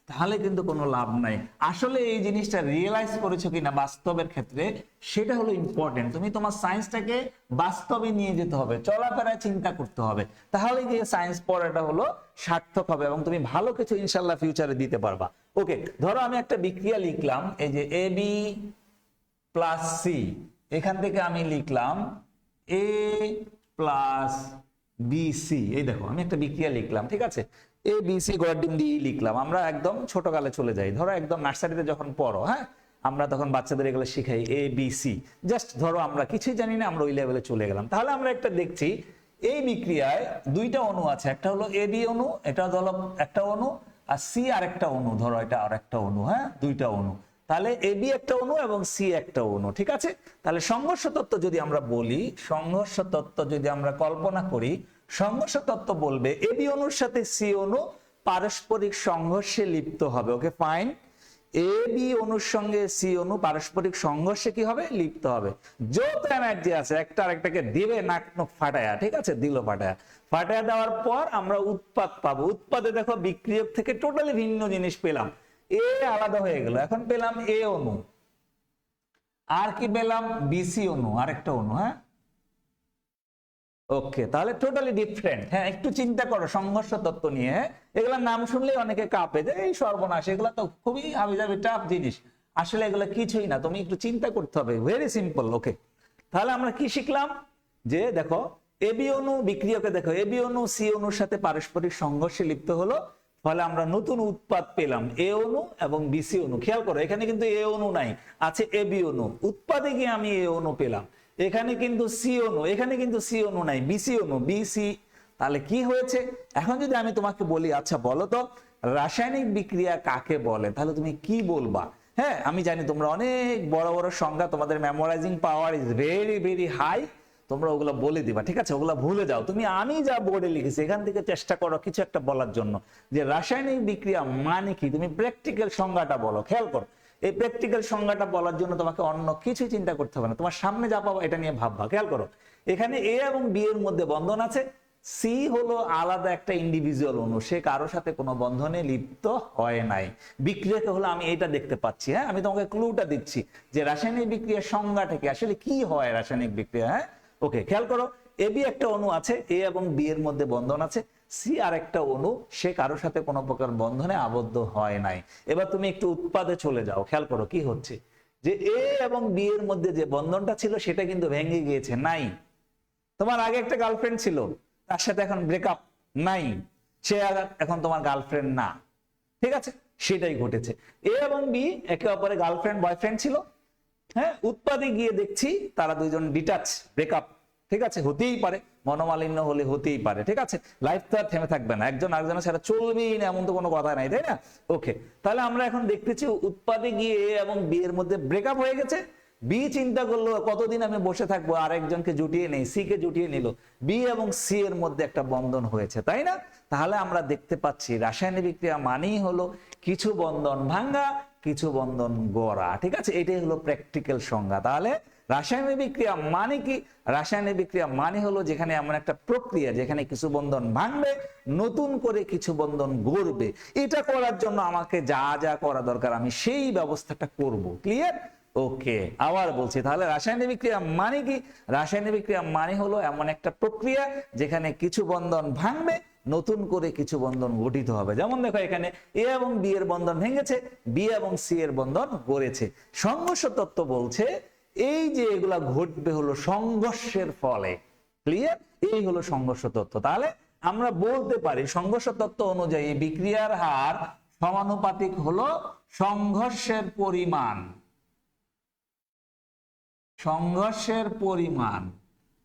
তাহলে কিন্তু কোনো লাভ নাই। আসলে এই জিনিসটা রিয়েলাইজ করেছো কিনা বাস্তবের ক্ষেত্রে, সেটা হলো ইম্পর্টেন্ট। তুমি তোমার সায়েন্সটাকে বাস্তবে নিয়ে যেতে হবে, চলাফেরায় চিন্তা করতে হবে, তাহলে গিয়ে সায়েন্স পড়াটা হলো সার্থক হবে এবং তুমি ভালো কিছু ইনশাল্লাহ ফিউচারে দিতে পারবা। ওকে, ধরো আমি একটা বিক্রিয়া লিখলাম, এই যে AB+C, এখান থেকে আমি লিখলাম A+BC, এই দেখো আমি একটা বিক্রিয়া লিখলাম, ঠিক আছে, ABC গড় ডিম দিয়ে লিখলাম। আমরা একদম ছোটকালে চলে যাই, ধরো একদম নার্সারিতে যখন পড়ো, হ্যাঁ, আমরা তখন বাচ্চাদের এগুলো শিখাই ABC, জাস্ট ধরো আমরা কিছুই জানি না, আমরা ওই লেভেলে চলে গেলাম। তাহলে আমরা একটা দেখছি, এই বিক্রিয়ায় দুইটা অণু আছে, একটা হলো AB অণু, এটা হলো একটা অণু, আর C আরেকটা অণু, ধরো এটা আরেকটা অণু, হ্যাঁ, দুইটা অণু, তাহলে AB একটা অণু এবং C একটা অণু, ঠিক আছে। তাহলে সংঘর্ষ তত্ত্ব যদি আমরা বলি, সংঘর্ষ তত্ত্ব যদি আমরা কল্পনা করি, সংঘর্ষ তত্ত্ব বলবে AB অণুর সাথে C অণু পারস্পরিক সংঘর্ষে লিপ্ত হবে। ওকে, ফাইন, AB অণুর সঙ্গে C অণু পারস্পরিক সংঘর্ষে কি হবে, লিপ্ত হবে। যত এনার্জি আছে একটা আরেকটাকে দিবে নাক নখ ফাটায়া, ঠিক আছে, দিল ফাটায়া, ফাটায়া দেওয়ার পর আমরা উৎপাদ পাবো। উৎপাদে দেখো বিক্রিয়ক থেকে টোটালি ভিন্ন জিনিস পেলাম, A আলাদা হয়ে গেল, এখন পেলাম A অণু, আর কি পেলাম, BC অণু, আরেকটা অণু। হ্যাঁ, ওকে, তাহলে টোটালি ডিফারেন্ট। হ্যাঁ, একটু চিন্তা করো সংঘর্ষ তত্ত্ব নিয়ে, এগুলোর নাম শুনলেই অনেকে কাঁপে যে এই সর্বনাশ, এগুলা তো খুবই হাবিজাবি টাফ জিনিস। আসলে এগুলো কিছুই না, তুমি একটু চিন্তা করতে হবে, ভেরি সিম্পল। ওকে, তাহলে আমরা কি শিখলাম, যে দেখো AB অণু বিক্রিয়কে, দেখো AB অণু C অণুর সাথে পারস্পরিক সংঘর্ষে লিপ্ত হলো, ফলে আমরা নতুন উৎপাদ পেলাম A অণু এবং BC অণু। খেয়াল করো এখানে কিন্তু A অণু নাই, আছে AB অণু, উৎপাদে গিয়ে আমি A অণু পেলাম, এখানে কিন্তু C অণু, এখানে কিন্তু C অণু নাই, BC অণু, BC। তাহলে কি হয়েছে, এখন যদি আমি তোমাকে বলি আচ্ছা বলো তো রাসায়নিক বিক্রিয়া কাকে বলে, তাহলে তুমি কি বলবা? হ্যাঁ, আমি জানি তোমরা অনেক বড় বড় সংজ্ঞা, তোমাদের memorising power is very very high, তোমরা ওগুলো বলে দিবা, ঠিক আছে, ওগুলো ভুলে যাও। তুমি আমি যা বোর্ডে লিখেছি এখান থেকে চেষ্টা করো কিছু একটা বলার জন্য, যে রাসায়নিক বিক্রিয়া মানে কি, তুমি প্র্যাকটিক্যাল সংজ্ঞাটা বলো। খেয়াল করো, এই প্র্যাকটিক্যাল সংজ্ঞাটা বলার জন্য তোমাকে অন্য কিছু চিন্তা করতে হবে না, তোমার সামনে যা পাবো এটা নিয়ে ভাববা। খেয়াল করো, এখানে A এবং B এর মধ্যে বন্ধন আছে, সি হলো আলাদা একটা ইন্ডিভিজুয়াল অণু, সে কারোর সাথে কোনো বন্ধনে লিপ্ত হয় নাই। বিক্রিয়াকে হলো আমি এটা দেখতে পাচ্ছি, হ্যাঁ আমি তোমাকে ক্লুটা দিচ্ছি যে রাসায়নিক বিক্রিয়ার সংজ্ঞাটা কি, আসলে কি হয় রাসায়নিক বিক্রিয়া। হ্যাঁ ওকে, খেয়াল করো, এ বি একটা অণু আছে, এ এবং বি এর মধ্যে বন্ধন আছে, সি আর একটা অণু, সে কারোর সাথে কোনো প্রকার বন্ধনে আবদ্ধ হয় নাই। এবার তুমি একটু উৎপাদে চলে যাও, খেয়াল করো কি হচ্ছে, যে এ এবং বি এর মধ্যে যে বন্ধনটা ছিল সেটা কিন্তু ভেঙে গিয়েছে, নাই। তোমার আগে একটা গার্লফ্রেন্ড ছিল, তার সাথে এখন ব্রেকআপ, নাই, সে এখন তোমার গার্লফ্রেন্ড না, ঠিক আছে, সেটাই ঘটেছে। এ এবং বি একে অপরে গার্লফ্রেন্ড বয়ফ্রেন্ড ছিল, হ্যাঁ উৎপাদে গিয়ে দেখছি তারা দুইজন ডিটাচ, ব্রেকআপ, ঠিক আছে, হতেই পারে, মনোমালিন্য হলে হতেই পারে, ঠিক আছে, লাইফ তো আর থেমে থাকবে না, একজন আরেকজনের সাথে চলবেই না এমন তো কোনো কথা নাই, তাই না? ওকে, তাহলে আমরা এখন দেখতেছি উৎপাদে গিয়ে এ এবং বি এর মধ্যে ব্রেকআপ হয়ে গেছে। বি চিন্তা করলো কতদিন আমি বসে থাকবো, আরেকজনকে জুটিয়ে নেই, সি কে জুটিয়ে নিল, বি এবং সি এর মধ্যে একটা বন্ধন হয়েছে, তাই না? তাহলে আমরা দেখতে পাচ্ছি রাসায়নিক বিক্রিয়া মানেই হলো কিছু বন্ধন ভাঙ্গা, কিছু বন্ধন গড়া, ঠিক আছে, এটাই হলো প্র্যাকটিক্যাল সংজ্ঞা। তাহলে রাসায়নিক বিক্রিয়া মানে কি? রাসায়নিক বিক্রিয়া মানে হলো যেখানে এমন একটা প্রক্রিয়া যেখানে কিছু বন্ধন ভাঙবে, নতুন করে কিছু বন্ধন গড়বে। এটা করার জন্য আমাকে যা যা করা দরকার আমি সেই ব্যবস্থাটা করব। ক্লিয়ার? ওকে, আবার বলছি, তাহলে রাসায়নিক বিক্রিয়া মানে কি? রাসায়নিক বিক্রিয়া মানে হলো এমন একটা প্রক্রিয়া যেখানে কিছু বন্ধন ভাঙবে, নতুন করে কিছু বন্ধন গঠিত হবে। যেমন দেখো এখানে এ এবং বি এর বন্ধন ভেঙেছে, বি এবং সি এর বন্ধন গড়েছে। সংঘর্ষ তত্ত্ব বলছে এই যে এগুলা ঘটবে হলো সংঘর্ষের ফলে। ক্লিয়ার? এই হলো সংঘর্ষ তত্ত্ব। তাহলে আমরা বলতে পারি সংঘর্ষ তত্ত্ব অনুযায়ী বিক্রিয়ার হার সমানুপাতিক হলো সংঘর্ষের পরিমাণ। সংঘর্ষের পরিমাণ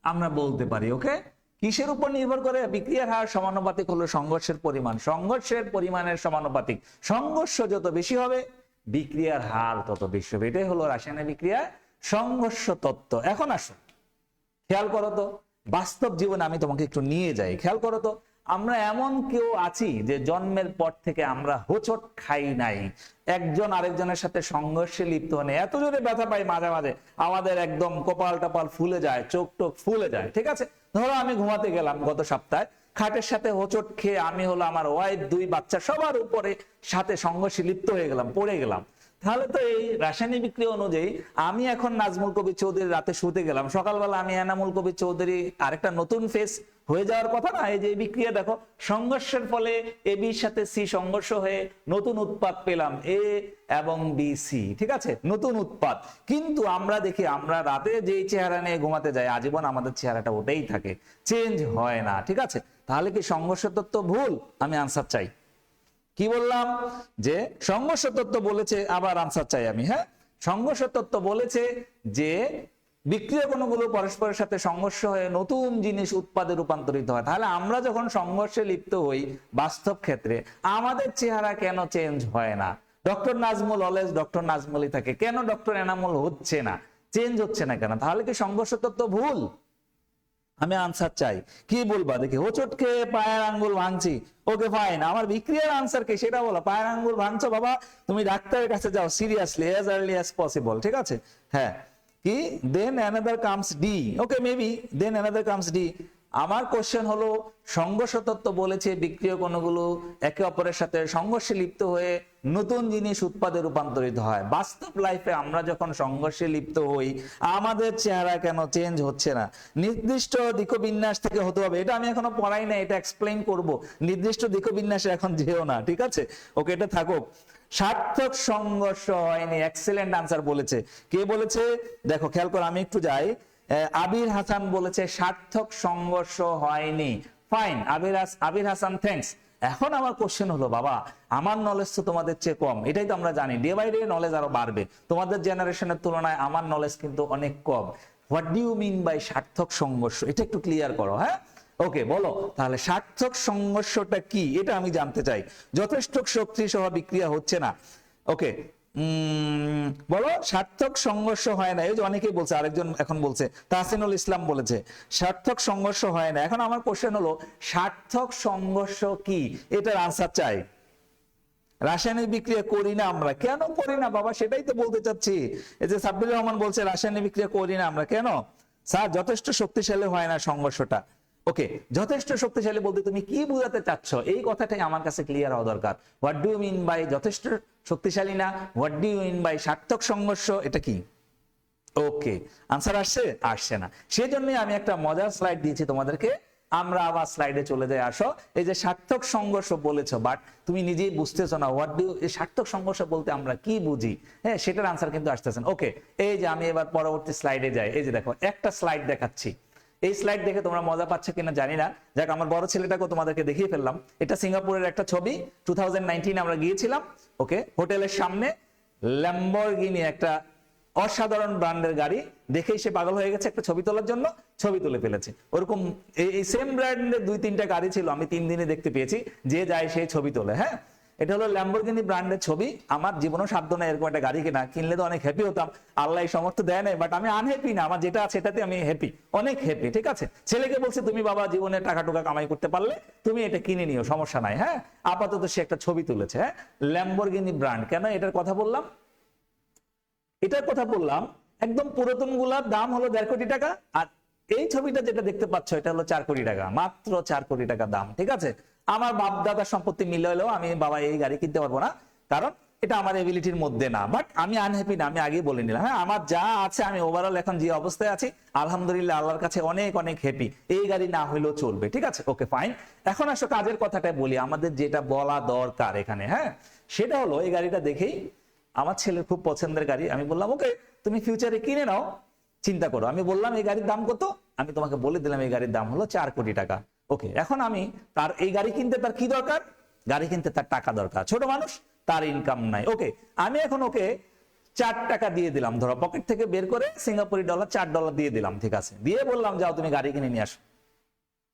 আমরা বলতে পারি। ওকে, কিসের উপর নির্ভর করে? বিক্রিয়ার হার সমানুপাতিক হলো সংঘর্ষের পরিমাণ। সংঘর্ষের পরিমাণের সমানুপাতিক, সংঘর্ষ যত বেশি হবে বিক্রিয়ার হার তত বেশি হবে। এটাই হলো রাসায়নিক বিক্রিয়া সংঘর্ষ তত্ত্ব। এখন আসো খেয়াল করো তো, বাস্তব জীবনে আমি তোমাকে একটু নিয়ে যাই। খেয়াল করো তো, আমরা এমন কেউ আছি যে জন্মের পর থেকে আমরা হোঁচট খাই নাই, একজন আরেকজনের সাথে সংঘর্ষে লিপ্ত হনে এত জোরে ব্যথা পাই মাঝে মাঝে আমাদের একদম কপাল টপাল ফুলে যায়, চোখ টোক ফুলে যায়, ঠিক আছে? ধরো আমি ঘুমাতে গেলাম গত সপ্তাহে, খাটের সাথে হোঁচট খেয়ে আমি হলো আমার ওয়াইফ, দুই বাচ্চা সবার উপরে সাথে সংঘর্ষে লিপ্ত হয়ে গেলাম, পড়ে গেলাম। তাহলে তো এই রাসায়নিক বিক্রিয়া অনুযায়ী আমি এখন নাজমুল কবির চৌধুরী রাতে শুতে গেলাম, সকালবেলা আমি এনামুল কবির চৌধুরী আরেকটা নতুন ফেস হয়ে যাওয়ার কথা না? এই যে বিক্রিয়া দেখো, সংঘর্ষের ফলে এ বির সাথে সি সংঘর্ষ হয়ে নতুন উৎপাদ পেলাম, এ এবং বি সি, ঠিক আছে, নতুন উৎপাদ। কিন্তু আমরা দেখি আমরা রাতে যে চেহারা নিয়ে ঘুমাতে যাই আজীবন আমাদের চেহারাটা ওটাই থাকে, চেঞ্জ হয় না, ঠিক আছে? তাহলে কি সংঘর্ষ তত্ত্ব ভুল? আমি আনসার চাই। কি বললাম? যে সংঘর্ষ তত্ত্ব বলেছে, আবার আনসার চাই আমি। হ্যাঁ, সংঘর্ষ তত্ত্ব বলেছে যে বিক্রিয়া কণাগুলো পরস্পরের সাথে সংঘর্ষ হয়ে নতুন জিনিস উৎপাদে রূপান্তরিত হয়। তাহলে আমরা যখন সংঘর্ষে লিপ্ত হই বাস্তব ক্ষেত্রে আমাদের চেহারা কেন চেঞ্জ হয় না? ডক্টর নাজমুল অলওয়েজ ডক্টর নাজমুলই থাকে, কেন ডক্টর এনামুল হচ্ছে না, চেঞ্জ হচ্ছে না কেন? তাহলে কি সংঘর্ষ তত্ত্ব ভুল? আমি আনসার চাই। কি বলবা দেখি? হোঁচট খেয়ে পায়ের আঙ্গুল ভাঙছি, ওকে ফাইন, আমার বিক্রিয়ার আনসার কি সেটা বলো। পায়ের আঙ্গুল ভাঙছো বাবা, তুমি ডাক্তারের কাছে যাও seriously, as early as possible, ঠিক আছে? হ্যাঁ, কি then another comes D, okay maybe then another comes D। আমার কোশ্চেন হলো সংঘর্ষ তত্ত্ব বলেছে বিক্রিয়া কণাগুলো একে অপরের সাথে সংঘর্ষে লিপ্ত হয়ে নতুন জিনিস উৎপাদে রূপান্তরিত হয়। বাস্তব লাইফে আমরা যখন সংঘর্ষে লিপ্ত হই আমাদের চেহারা কেন চেঞ্জ হচ্ছে না? নির্দিষ্ট দিকবিন্যাস থেকে হতে হবে। এটা আমি এখনো পড়াই না, এটা এক্সপ্লেইন করব। নির্দিষ্ট দিকবিন্যাসে এখন যেও না, ঠিক আছে? ওকে, এটা থাকুক। সার্থক সংঘর্ষ হয়নি, এক্সেলেন্ট আনসার বলেছে। কে বলেছে? দেখো খেয়াল করো, আমি একটু যাই। আবির হাসান বলেছে সার্থক সংঘর্ষ হয়নি। ফাইন, আবির হাসান, থ্যাঙ্কস। এখন আমার কোশ্চেন হলো, বাবা আমার নলেজ তো তোমাদের চেয়ে কম, এটাই তো আমরা জানি, ডে বাই ডে নলেজ আরো বাড়বে, তোমাদের জেনারেশনের তুলনায় আমার নলেজ কিন্তু অনেক কম। What do you mean by সার্থক সংঘর্ষ? এটা একটু ক্লিয়ার করো। হ্যাঁ, ওকে, বলো তাহলে সার্থক সংঘর্ষটা কি, এটা আমি জানতে চাই। যথেষ্ট শক্তি সহ বিক্রিয়া হচ্ছে না, ওকে, বলো সার্থক সংঘর্ষ হয় না। এই যে অনেকেই বলছে, আরেকজন এখন বলছে, তাহসিনুল ইসলাম বলেছে সার্থক সংঘর্ষ হয় না। এখন আমার কোশ্চেন হলো সার্থক সংঘর্ষ কি, এটার আনসার চাই। রাসায়নিক বিক্রিয়া করি না আমরা, কেন করি না বাবা? সেটাই তো বলতে চাচ্ছি। এই যে সাব্বির রহমান বলছে রাসায়নিক বিক্রিয়া করি না আমরা, কেন স্যার? যথেষ্ট শক্তিশালী হয় না সংঘর্ষটা। ওকে, যথেষ্ট শক্তিশালী বলতে তুমি কি বোঝাতে চাচ্ছ, এই কথাটাই আমার কাছে ক্লিয়ার হওয়া দরকার। What do you mean by যথেষ্ট শক্তিশালী না, what do you mean by সার্থক সংঘর্ষ, এটা কি? ওকে, আনসার আসছে না। সেজন্য আমি একটা মজার স্লাইড দিয়েছি তোমাদেরকে। আমরা আবার স্লাইডে চলে যাই, আসো। এই যে সার্থক সংঘর্ষ বলেছো, বাট তুমি নিজেই বুঝতেছো না হোয়াট ডু, এই সার্থক সংঘর্ষ বলতে আমরা কি বুঝি, হ্যাঁ সেটার আনসার কিন্তু আসতেছে না। ওকে, এই যে আমি এবার পরবর্তী স্লাইডে যাই। এই যে দেখো একটা স্লাইড দেখাচ্ছি, এই স্লাইড দেখে তোমরা মজা পাচ্ছ কিনা জানি না, যাক আমার বড় ছেলেটাকেও তোমাদেরকে দেখিয়ে ফেললাম। এটা সিঙ্গাপুরের একটা ছবি, 2019 আমরা গিয়েছিলাম। ওকে, হোটেলের সামনে ল্যাম্বরগিনি, একটা অসাধারণ ব্র্যান্ডের গাড়ি দেখেই সে পাগল হয়ে গেছে, একটা ছবি তোলার জন্য ছবি তুলে ফেলেছে। ওরকম এই সেম ব্র্যান্ডের 2-3টা গাড়ি ছিল, আমি 3 দিনে দেখতে পেয়েছি, যে যায় সেই ছবি তোলে। হ্যাঁ, এটা হলো ল্যাম্বরগিনি ব্র্যান্ডের ছবি। আমার জীবনেও সাধ্য না এরকম একটা গাড়ি কেনা, কিনলে তো অনেক হ্যাপি হতাম, আল্লাহ এই সমর্থ দেয় নাই, বাট আমি আনহ্যাপি না, আমার যেটা আছে এটাতে আমি হ্যাপি, অনেক হ্যাপি। ঠিক আছে, ছেলেকে বলছে তুমি বাবা জীবনে টাকা টুকা কামাই করতে পারলে তুমি এটা কিনে নিও, সমস্যা নাই। হ্যাঁ, আপাতত সে একটা ছবি তুলেছে। হ্যাঁ, ল্যাম্বরগিনি ব্র্যান্ড। কেন এটার কথা বললাম? এটার কথা বললাম, একদম পুরাতন গুলার দাম হলো 1.5 কোটি টাকা, আর এই ছবিটা যেটা দেখতে পাচ্ছ এটা হলো 4 কোটি টাকা, মাত্র 4 কোটি টাকা দাম। ঠিক আছে, আমার বাপ দাদার সম্পত্তি মিলে হলেও আমি বাবা এই গাড়ি কিনতে পারবো না, কারণ এটা আমার এবিলিটির মধ্যে না। বাট আমি আনহ্যাপি না, আমি আগেই বলে নিলাম। হ্যাঁ, আমার যা আছে, আমি ওভারঅল এখন যে অবস্থায় আছি আলহামদুলিল্লাহ আল্লাহর কাছে অনেক অনেক হ্যাপি। এই গাড়ি না হইলেও চলবে। ঠিক আছে, ওকে ফাইন। এখন আসো কাজের কথাটাই বলি, আমাদের যেটা বলা দরকার এখানে, হ্যাঁ সেটা হলো এই গাড়িটা দেখেই আমার ছেলের খুব পছন্দের গাড়ি, আমি বললাম ওকে তুমি ফিউচারে কিনে নাও, চিন্তা করো। আমি বললাম এই গাড়ির দাম কত, আমি তোমাকে বলে দিলাম এই গাড়ির দাম হলো 4 কোটি টাকা। ওকে, এখন আমি তার এই গাড়ি কিনতে তার কি দরকার? গাড়ি কিনতে তার টাকা দরকার, ছোট মানুষ, তার ইনকাম নাই। ওকে, আমি এখন ওকে 4 টাকা দিয়ে দিলাম, ধরো পকেট থেকে বের করে সিঙ্গাপুরি ডলার $4 দিয়ে দিলাম। ঠিক আছে, দিয়ে বললাম যাও তুমি গাড়ি কিনে নিয়ে আসো।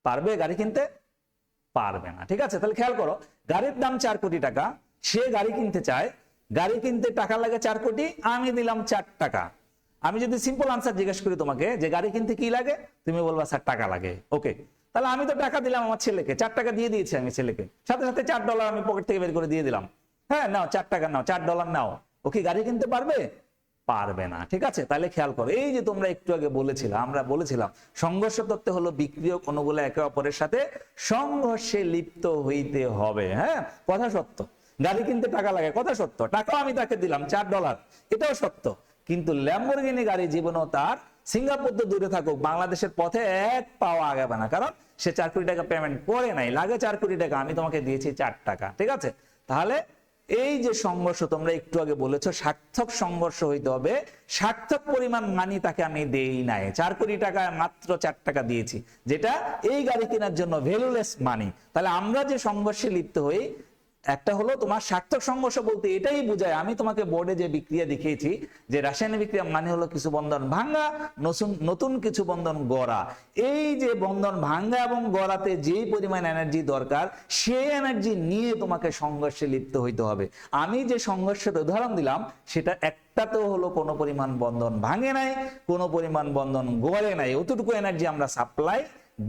পারবে গাড়ি কিনতে? পারবে না। ঠিক আছে, তাহলে খেয়াল করো, গাড়ির দাম 4 কোটি টাকা, সে গাড়ি কিনতে চায়, গাড়ি কিনতে টাকা লাগে 4 কোটি, আমি দিলাম 4 টাকা। আমি যদি সিম্পল আনসার জিজ্ঞেস করি তোমাকে যে গাড়ি কিনতে কি লাগে, তুমি বলবা স্যার টাকা লাগে। ওকে, তাহলে আমি তো টাকা দিলাম আমার ছেলেকে, 4 টাকা দিয়ে দিয়েছি আমি ছেলেকে, সাথে সাথে $4 আমি পকেট থেকে বের করে দিয়ে দিলাম। হ্যাঁ নাও 4 টাকা নাও, $4 নাও। ওকে, গাড়ি কিনতে পারবে? পারবে না। ঠিক আছে, তাহলে খেয়াল করো, এই যে তোমরা একটু আগে বলেছিলাম, আমরা বলেছিলাম সংঘর্ষ তত্ত্ব হলো বিক্রিয়ক অণুগুলো একে অপরের সাথে সংঘর্ষে লিপ্ত হইতে হবে। হ্যাঁ, কথা সত্য। গাড়ি কিনতে টাকা লাগে, কথা সত্য, টাকাও আমি তাকে দিলাম $4, এটাও সত্য। কিন্তু ল্যাম্বরগিনি গাড়ি জীবনও তার, সিঙ্গাপুর তো দূরে থাকুক, বাংলাদেশের পথে 1 পাও আগাবে না, কারণ সে 4 কোটি টাকা পেমেন্ট করে নাই, লাগে 4 কোটি টাকা, আমি তোমাকে দিয়েছি 4 টাকা। ঠিক আছে, তাহলে এই যে সংঘর্ষ তোমরা একটু আগে বলেছো সার্থক সংঘর্ষ হইতে হবে, সার্থক পরিমাণ মানি তাকে আমি দেই নাই, 4 কোটি টাকা মাত্র 4 টাকা দিয়েছি, যেটা এই গাড়ি কেনার জন্য ভ্যালুলেস মানি। তাহলে আমরা যে সংঘর্ষে লিপ্ত হই, একটা হলো তোমার সার্থক সংঘর্ষ বলতে এটাই বোঝায়, আমি তোমাকে বোর্ডে যে বিক্রিয়া দেখিয়েছি যে রাসায়নিক বিক্রিয়া মানে হলো কিছু বন্ধন ভাঙা, নতুন কিছু বন্ধন গড়া। এই যে বন্ধন ভাঙা এবং গড়াতে যেই পরিমাণ এনার্জি দরকার, সেই এনার্জি নিয়ে তোমাকে সংঘর্ষে লিপ্ত হইতে হবে। আমি যে সংঘর্ষের উদাহরণ দিলাম সেটা একটাতেও হলো কোনো পরিমাণ বন্ধন ভাঙে নাই, কোনো পরিমাণ বন্ধন গড়ে নাই, অতটুকু এনার্জি আমরা সাপ্লাই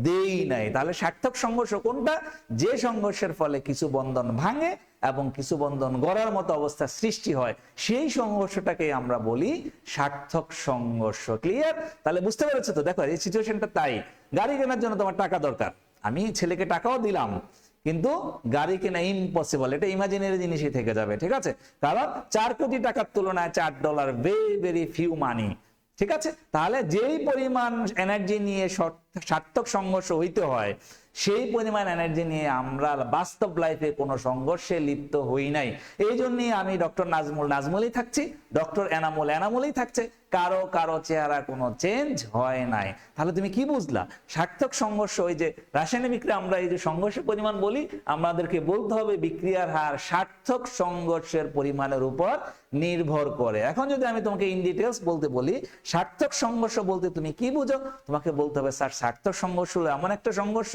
দেই নাই। তাহলে সার্থক সংঘর্ষ কোনটা? যে সংঘর্ষের ফলে কিছু বন্ধন ভাঙে এবং কিছু বন্ধন গড়ার মতো অবস্থা সৃষ্টি হয়, সেই সংঘর্ষটাকে আমরা বলি সার্থক সংঘর্ষ। ক্লিয়ার? তাহলে বুঝতে পেরেছো তো? দেখো এই সিচুয়েশনটা তাই, গাড়ি কেনার জন্য তোমার টাকা দরকার, আমি ছেলেকে টাকাও দিলাম, কিন্তু গাড়ি কেনা ইম্পসিবল, এটা ইমাজিনারি জিনিসই থেকে যাবে। ঠিক আছে, কারণ 4 কোটি টাকার তুলনায় $4 ভেরি ভেরি ফিউ মানি। ঠিক আছে, তাহলে যেই পরিমাণ এনার্জি নিয়ে সার্থক সংঘর্ষ হইতে হয়, সেই পরিমাণ এনার্জি নিয়ে আমরা বাস্তব লাইফে কোনো সংঘর্ষে লিপ্ত হই নাই। এই জন্যই আমি ডক্টর নাজমুলই থাকছি, ডক্টর এনামুলই থাকছে, কারো চেহারা কোনো চেঞ্জ হয় নাই। তাহলে তুমি কি বুঝলা? সার্থক সংঘর্ষ, ওই যে রাসায়নিক বিক্রিয়া আমরা এই যে সংঘর্ষের পরিমাণ বলি, আমাদেরকে বলতে হবে বিক্রিয়ার হার সার্থক সংঘর্ষের পরিমাণের উপর নির্ভর করে। এখন যদি আমি তোমাকে ইন ডিটেলস বলতে বলি সার্থক সংঘর্ষ বলতে তুমি কি বুঝো, তোমাকে বলতে হবে স্যার সার্থক সংঘর্ষ হলো এমন একটা সংঘর্ষ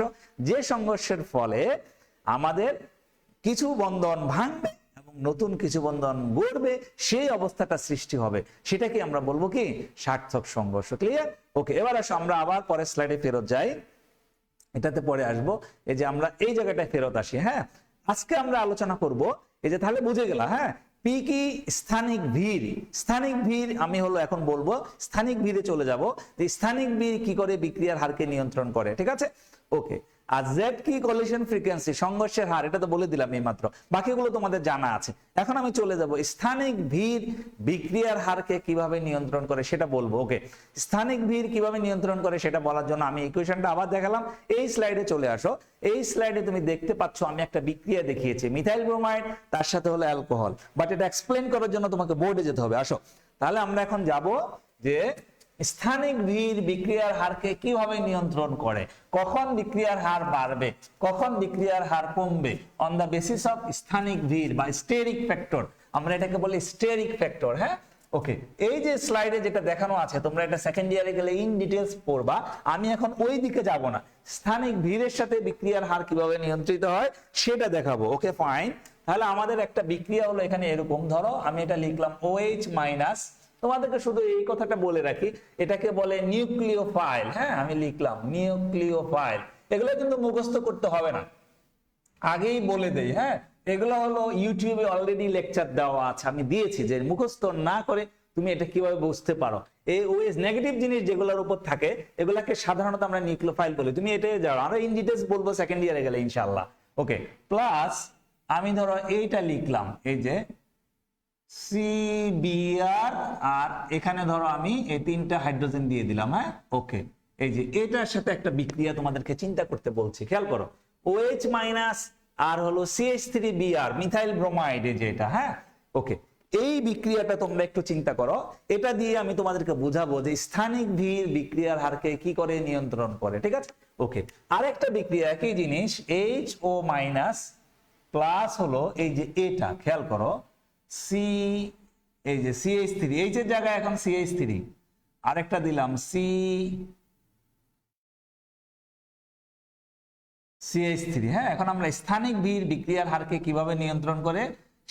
যে সংঘর্ষের ফলে আমাদের কিছু বন্ধন ভাঙবে এবং নতুন কিছু বন্ধন গড়বে, সেই অবস্থাটা সৃষ্টি হবে, সেটাকে আমরা বলবো কি? সার্থক সংঘর্ষ। ক্লিয়ার? ওকে, এবার আসো আমরা আবার পরের স্লাইডে ফেরত যাই, এটাতে পরে আসবো। এই যে আমরা এই জায়গাটায় ফেরত আসি। হ্যাঁ, আজকে আমরা আলোচনা করব এই যে, তাহলে বুঝে গেলা। হ্যাঁ, পি কি? স্থানিক ভিড়। স্থানিক ভিড় আমি হলো এখন বলবো, স্থানিক ভিড়ে চলে যাব। স্থানিক ভিড় কি করে বিক্রিয়ার হারকে নিয়ন্ত্রণ করে। ঠিক আছে, ওকে, আর জেড কি? কলিশন ফ্রিকোয়েন্সি, সংঘর্ষের হার, এটা তো বলে দিলাম এইমাত্র, বাকিগুলো তোমাদের জানা আছে। এখন আমি চলে যাব স্থানিক ভীর বিক্রিয়ার হারকে কিভাবে নিয়ন্ত্রণ করে সেটা বলবো। ওকে, স্থানিক ভীর কিভাবে নিয়ন্ত্রণ করে সেটা বলার জন্য আমি ইকুয়েশনটা আবার দেখালাম। এই স্লাইডে চলে আসো। এই স্লাইডে তুমি দেখতে পাচ্ছ আমি একটা বিক্রিয়া দেখিয়েছি, মিথাইল ব্রোমাইড তার সাথে হলো অ্যালকোহল, বাট এটা এক্সপ্লেন করার জন্য তোমাকে বোর্ডে যেতে হবে। আসো তাহলে আমরা এখন যাব যে স্থানিক ভীর বিক্রিয়ার হারকে কিভাবে নিয়ন্ত্রণ করে, কখন বিক্রিয়ার হার বাড়বে, কখন বিক্রিয়ার হার কমবে, অন দা বেসিস অফ স্থানিক ভীর বা স্টেরিক ফ্যাক্টর, আমরা এটাকে বলি স্টেরিক ফ্যাক্টর। হ্যাঁ, ওকে, এই যে স্লাইডে যেটা দেখানো আছে তোমরা এটা সেকেন্ড ইয়ারে গেলে ইন ডিটেইলস পড়বা, আমি এখন ওই দিকে যাব না, স্থানিক ভীরের সাথে বিক্রিয়ার হার কিভাবে নিয়ন্ত্রিত হয় সেটা দেখাবো। ওকে ফাইন, তাহলে আমাদের একটা বিক্রিয়া হলো এখানে এরকম, ধরো আমি এটা লিখলাম OH মাইনাস, তোমাদেরকে শুধু এই কথাটা বলে রাখি, এটাকে বলে নিউক্লিওফাইল। হ্যাঁ, আমি লিখলাম নিউক্লিওফাইল, এগুলো কিন্তু মুখস্থ করতে হবে না, আগেই বলে দেই। হ্যাঁ, এগুলো হলো ইউটিউবে অলরেডি লেকচার দেওয়া আছে, আমি দিয়েছি, যে মুখস্থ না করে তুমি এটা কিভাবে বুঝতে পারো। এই ওএস নেগেটিভ জিনিস যেগুলোর উপর থাকে এগুলাকে সাধারণত আমরা নিউক্লিওফাইল বলি, তুমি এটাই যাও, আরো ইন ডিটেইলস বলবো সেকেন্ড ইয়ারে গেলে ইনশাআল্লাহ। ওকে, প্লাস আমি ধরো এইটা লিখলাম, এই যে CBr, আর এখানে ধরো আমি এই 3টা হাইড্রোজেন দিয়ে দিলাম। হ্যাঁ, ওকে, এই যে এটার সাথে একটা বিক্রিয়া তোমাদেরকে চিন্তা করতে বলছি, খেয়াল করো, OH মাইনাস আর হলো CH3Br মিথাইল ব্রোমাইড, এই যে এটা। হ্যাঁ, ওকে, এই বিক্রিয়াটা তোমরা একটু চিন্তা করো, এটা দিয়ে আমি তোমাদেরকে বুঝাবো যে স্থানিক ভীর বিক্রিয়ার হারকে কি করে নিয়ন্ত্রণ করে। ঠিক আছে, ওকে, আরেকটা বিক্রিয়া একই জিনিস, HO মাইনাস প্লাস হলো এই যে এটা, খেয়াল করো, এই যে CH3, এই যে জায়গায় এখন CH3, আরেকটা দিলাম CH3। হ্যাঁ, এখন আমরা স্থানিক ভীর বিক্রিয়ার হারকে কিভাবে নিয়ন্ত্রণ করে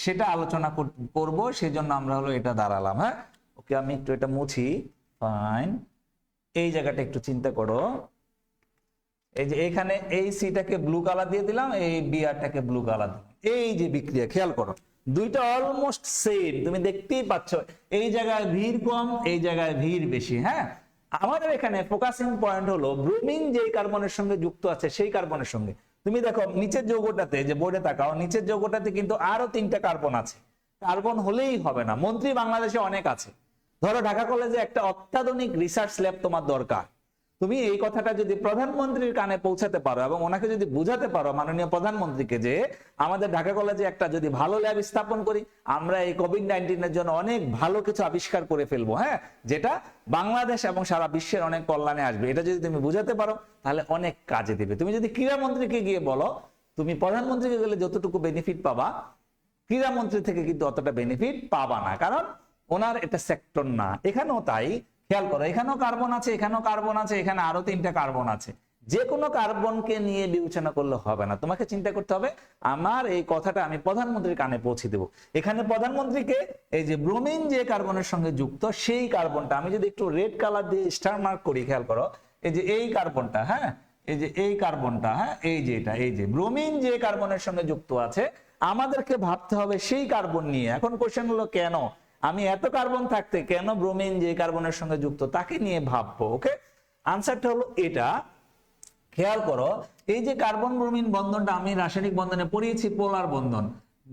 সেটা আলোচনা করব, সেজন্য আমরা হলো এটা দাঁড়ালাম। হ্যাঁ, ওকে, আমি একটু এটা মুছি। ফাইন, এই জায়গাটা একটু চিন্তা করো, এই যে এখানে এই সিটাকে ব্লু কালার দিয়ে দিলাম, এই বিআরটাকে ব্লু কালার দিলাম, এই যে বিক্রিয়া, খেয়াল করো দুইটা অলমোস্ট সেম, তুমি দেখতেই পাচ্ছ, এই জায়গায় ভীর কম, এই জায়গায় ভীর বেশি। হ্যাঁ, আমাদের এখানে ফোকাসিং পয়েন্ট হলো ব্রোমিন যেই কার্বনের সঙ্গে যুক্ত আছে সেই কার্বনের সঙ্গে। তুমি দেখো নিচের যৌগটাতে, যে বোর্ডে তাকাও, নিচের যৌগটাতে কিন্তু আরো 3টা কার্বন আছে, কার্বন হলেই হবে না, মন্ত্রী বাংলাদেশে অনেক আছে। ধরো ঢাকা কলেজে একটা অত্যাধুনিক রিসার্চ ল্যাব তোমার দরকার, তুমি এই কথাটা যদি প্রধানমন্ত্রীর কানে পৌঁছাতে পারো এবং ওনাকে যদি বুঝাতে পারো মাননীয় প্রধানমন্ত্রীকে, যে আমাদের ঢাকা কলেজে একটা যদি ভালো ল্যাব স্থাপন করি, আমরা এই কোভিড-19 জন্য অনেক ভালো কিছু আবিষ্কার করে ফেলবো, হ্যাঁ, যেটা বাংলাদেশ এবং সারা বিশ্বের অনেক কল্যাণে আসবে, এটা যদি তুমি বুঝাতে পারো তাহলে অনেক কাজে দিবে। তুমি যদি ক্রীড়ামন্ত্রীকে গিয়ে বলো, তুমি প্রধানমন্ত্রীকে গেলে যতটুকু বেনিফিট পাবা, ক্রীড়ামন্ত্রী থেকে কিন্তু অতটা বেনিফিট পাবা না, কারণ ওনার এটা সেক্টর না। এখানেও তাই, খেয়াল করো, এখানেও কার্বন আছে, এখানেও কার্বন আছে, এখানে আরো 3টা কার্বন আছে, যে কোনো কার্বনকে নিয়ে বিবেচনা করলে হবে না, তোমাকে চিন্তা করতে হবে আমার এই কথাটা আমি প্রধানমন্ত্রীর কানে পৌঁছে দেবো। এখানে প্রধানমন্ত্রীকে এই যে ব্রোমিন যে কার্বনের সঙ্গে যুক্ত সেই কার্বনটা আমি যদি একটু রেড কালার দিয়ে স্টার মার্ক করি, খেয়াল করো, এই যে এই কার্বনটা, হ্যাঁ, এই যে এই কার্বনটা, হ্যাঁ, এই যে এটা, এই যে ব্রোমিন যে কার্বনের সঙ্গে যুক্ত আছে, আমাদেরকে ভাবতে হবে সেই কার্বন নিয়ে। এখন কোশ্চেন হলো কেন আমি এত কার্বন থাকতে কেন ব্রোমিন যে কার্বনের সঙ্গে যুক্ত তাকে নিয়ে ভাববো। ওকে, আনসারটা হলো এটা, খেয়াল করো, এই যে কার্বন ব্রোমিন বন্ধনটা আমি রাসায়নিক বন্ধনে পড়িয়েছি, পোলার বন্ধন,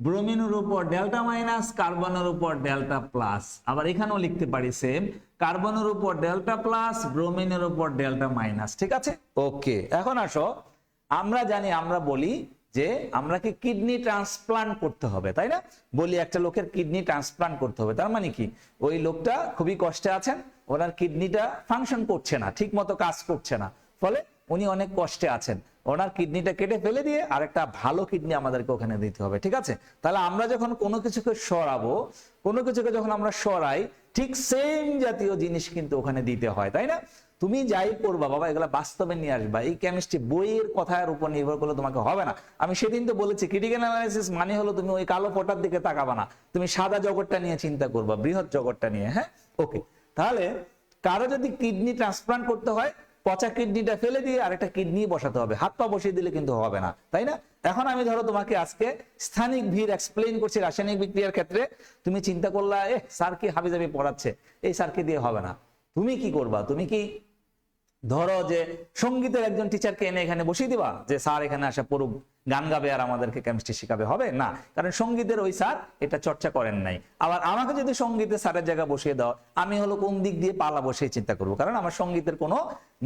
ব্রোমিনের উপর ডেল্টা মাইনাস, কার্বনের উপর ডেল্টা প্লাস, আবার এখানেও লিখতে পারি সেম, কার্বনের উপর ডেল্টা প্লাস, ব্রোমিনের উপর ডেল্টা মাইনাস। ঠিক আছে, ওকে, এখন আসো, আমরা জানি, আমরা বলি যে আমরা কি কিডনি ট্রান্সপ্লান্ট করতে হবে, তাই না? বলি একটা লোকের কিডনি ট্রান্সপ্লান্ট করতে হবে, তার মানে কি ওই লোকটা খুবই কষ্টে আছেন, ওনার কিডনিটা ফাংশন করছে না, ঠিক মতো কাজ করছে না, ফলে উনি অনেক কষ্টে আছেন, ওনার কিডনিটা কেটে ফেলে দিয়ে আরেকটা ভালো কিডনি আমাদেরকে ওখানে দিতে হবে। ঠিক আছে, তাহলে আমরা যখন কোনো কিছুকে সরাবো, কোনো কিছুকে যখন আমরা সরাই, ঠিক সেম জাতীয় জিনিস কিন্তু ওখানে দিতে হয়, তাই না? তুমি যাই করবা বাবা, এগুলা বাস্তবে নিয়ে আসবা, এই কেমিস্ট্রি বইয়ের কথার উপর নির্ভর করলে তোমাকে হবে না। আমি সেদিন তো বলেছি ক্রিটিক্যাল অ্যানালাইসিস মানে হলো তুমি ওই কালো ফোঁটার দিকে তাকাবা না, তুমি সাদা জগৎটা নিয়ে চিন্তা করবা, বৃহৎ জগৎটা নিয়ে। হ্যাঁ, ওকে, তাহলে কারো যদি কিডনি ট্রান্সপ্লান্ট করতে হয়, পচা কিডনিটা ফেলে দিয়ে আরেকটা কিডনি বসাতে হবে, হাত পা বসিয়ে দিলে কিন্তু হবে না, তাই না? এখন আমি ধরো তোমাকে আজকে স্থানিক ভীর এক্সপ্লেইন করছি রাসায়নিক বিক্রিয়ার ক্ষেত্রে, তুমি চিন্তা করলা স্যার কি হাবিজাবি পড়াচ্ছে, এই স্যারকে দিয়ে হবে না, তুমি কি করবা, তুমি কি ধরো যে সঙ্গীতের একজন টিচারকে এনে এখানে বসিয়ে দিবা যে স্যার এখানে আসা পুরো গান গাবে আর আমাদেরকে কেমিস্ট্রি শেখাবে, হবে না, কারণ সঙ্গীতের ওই স্যার এটা চর্চা করেন নাই। আবার আমাকে যদি সঙ্গীতের স্যারের জায়গা বসিয়ে দাও, আমি হলো কোন দিক দিয়ে পালা বসে চিন্তা করবো, কারণ আমার সঙ্গীতের কোনো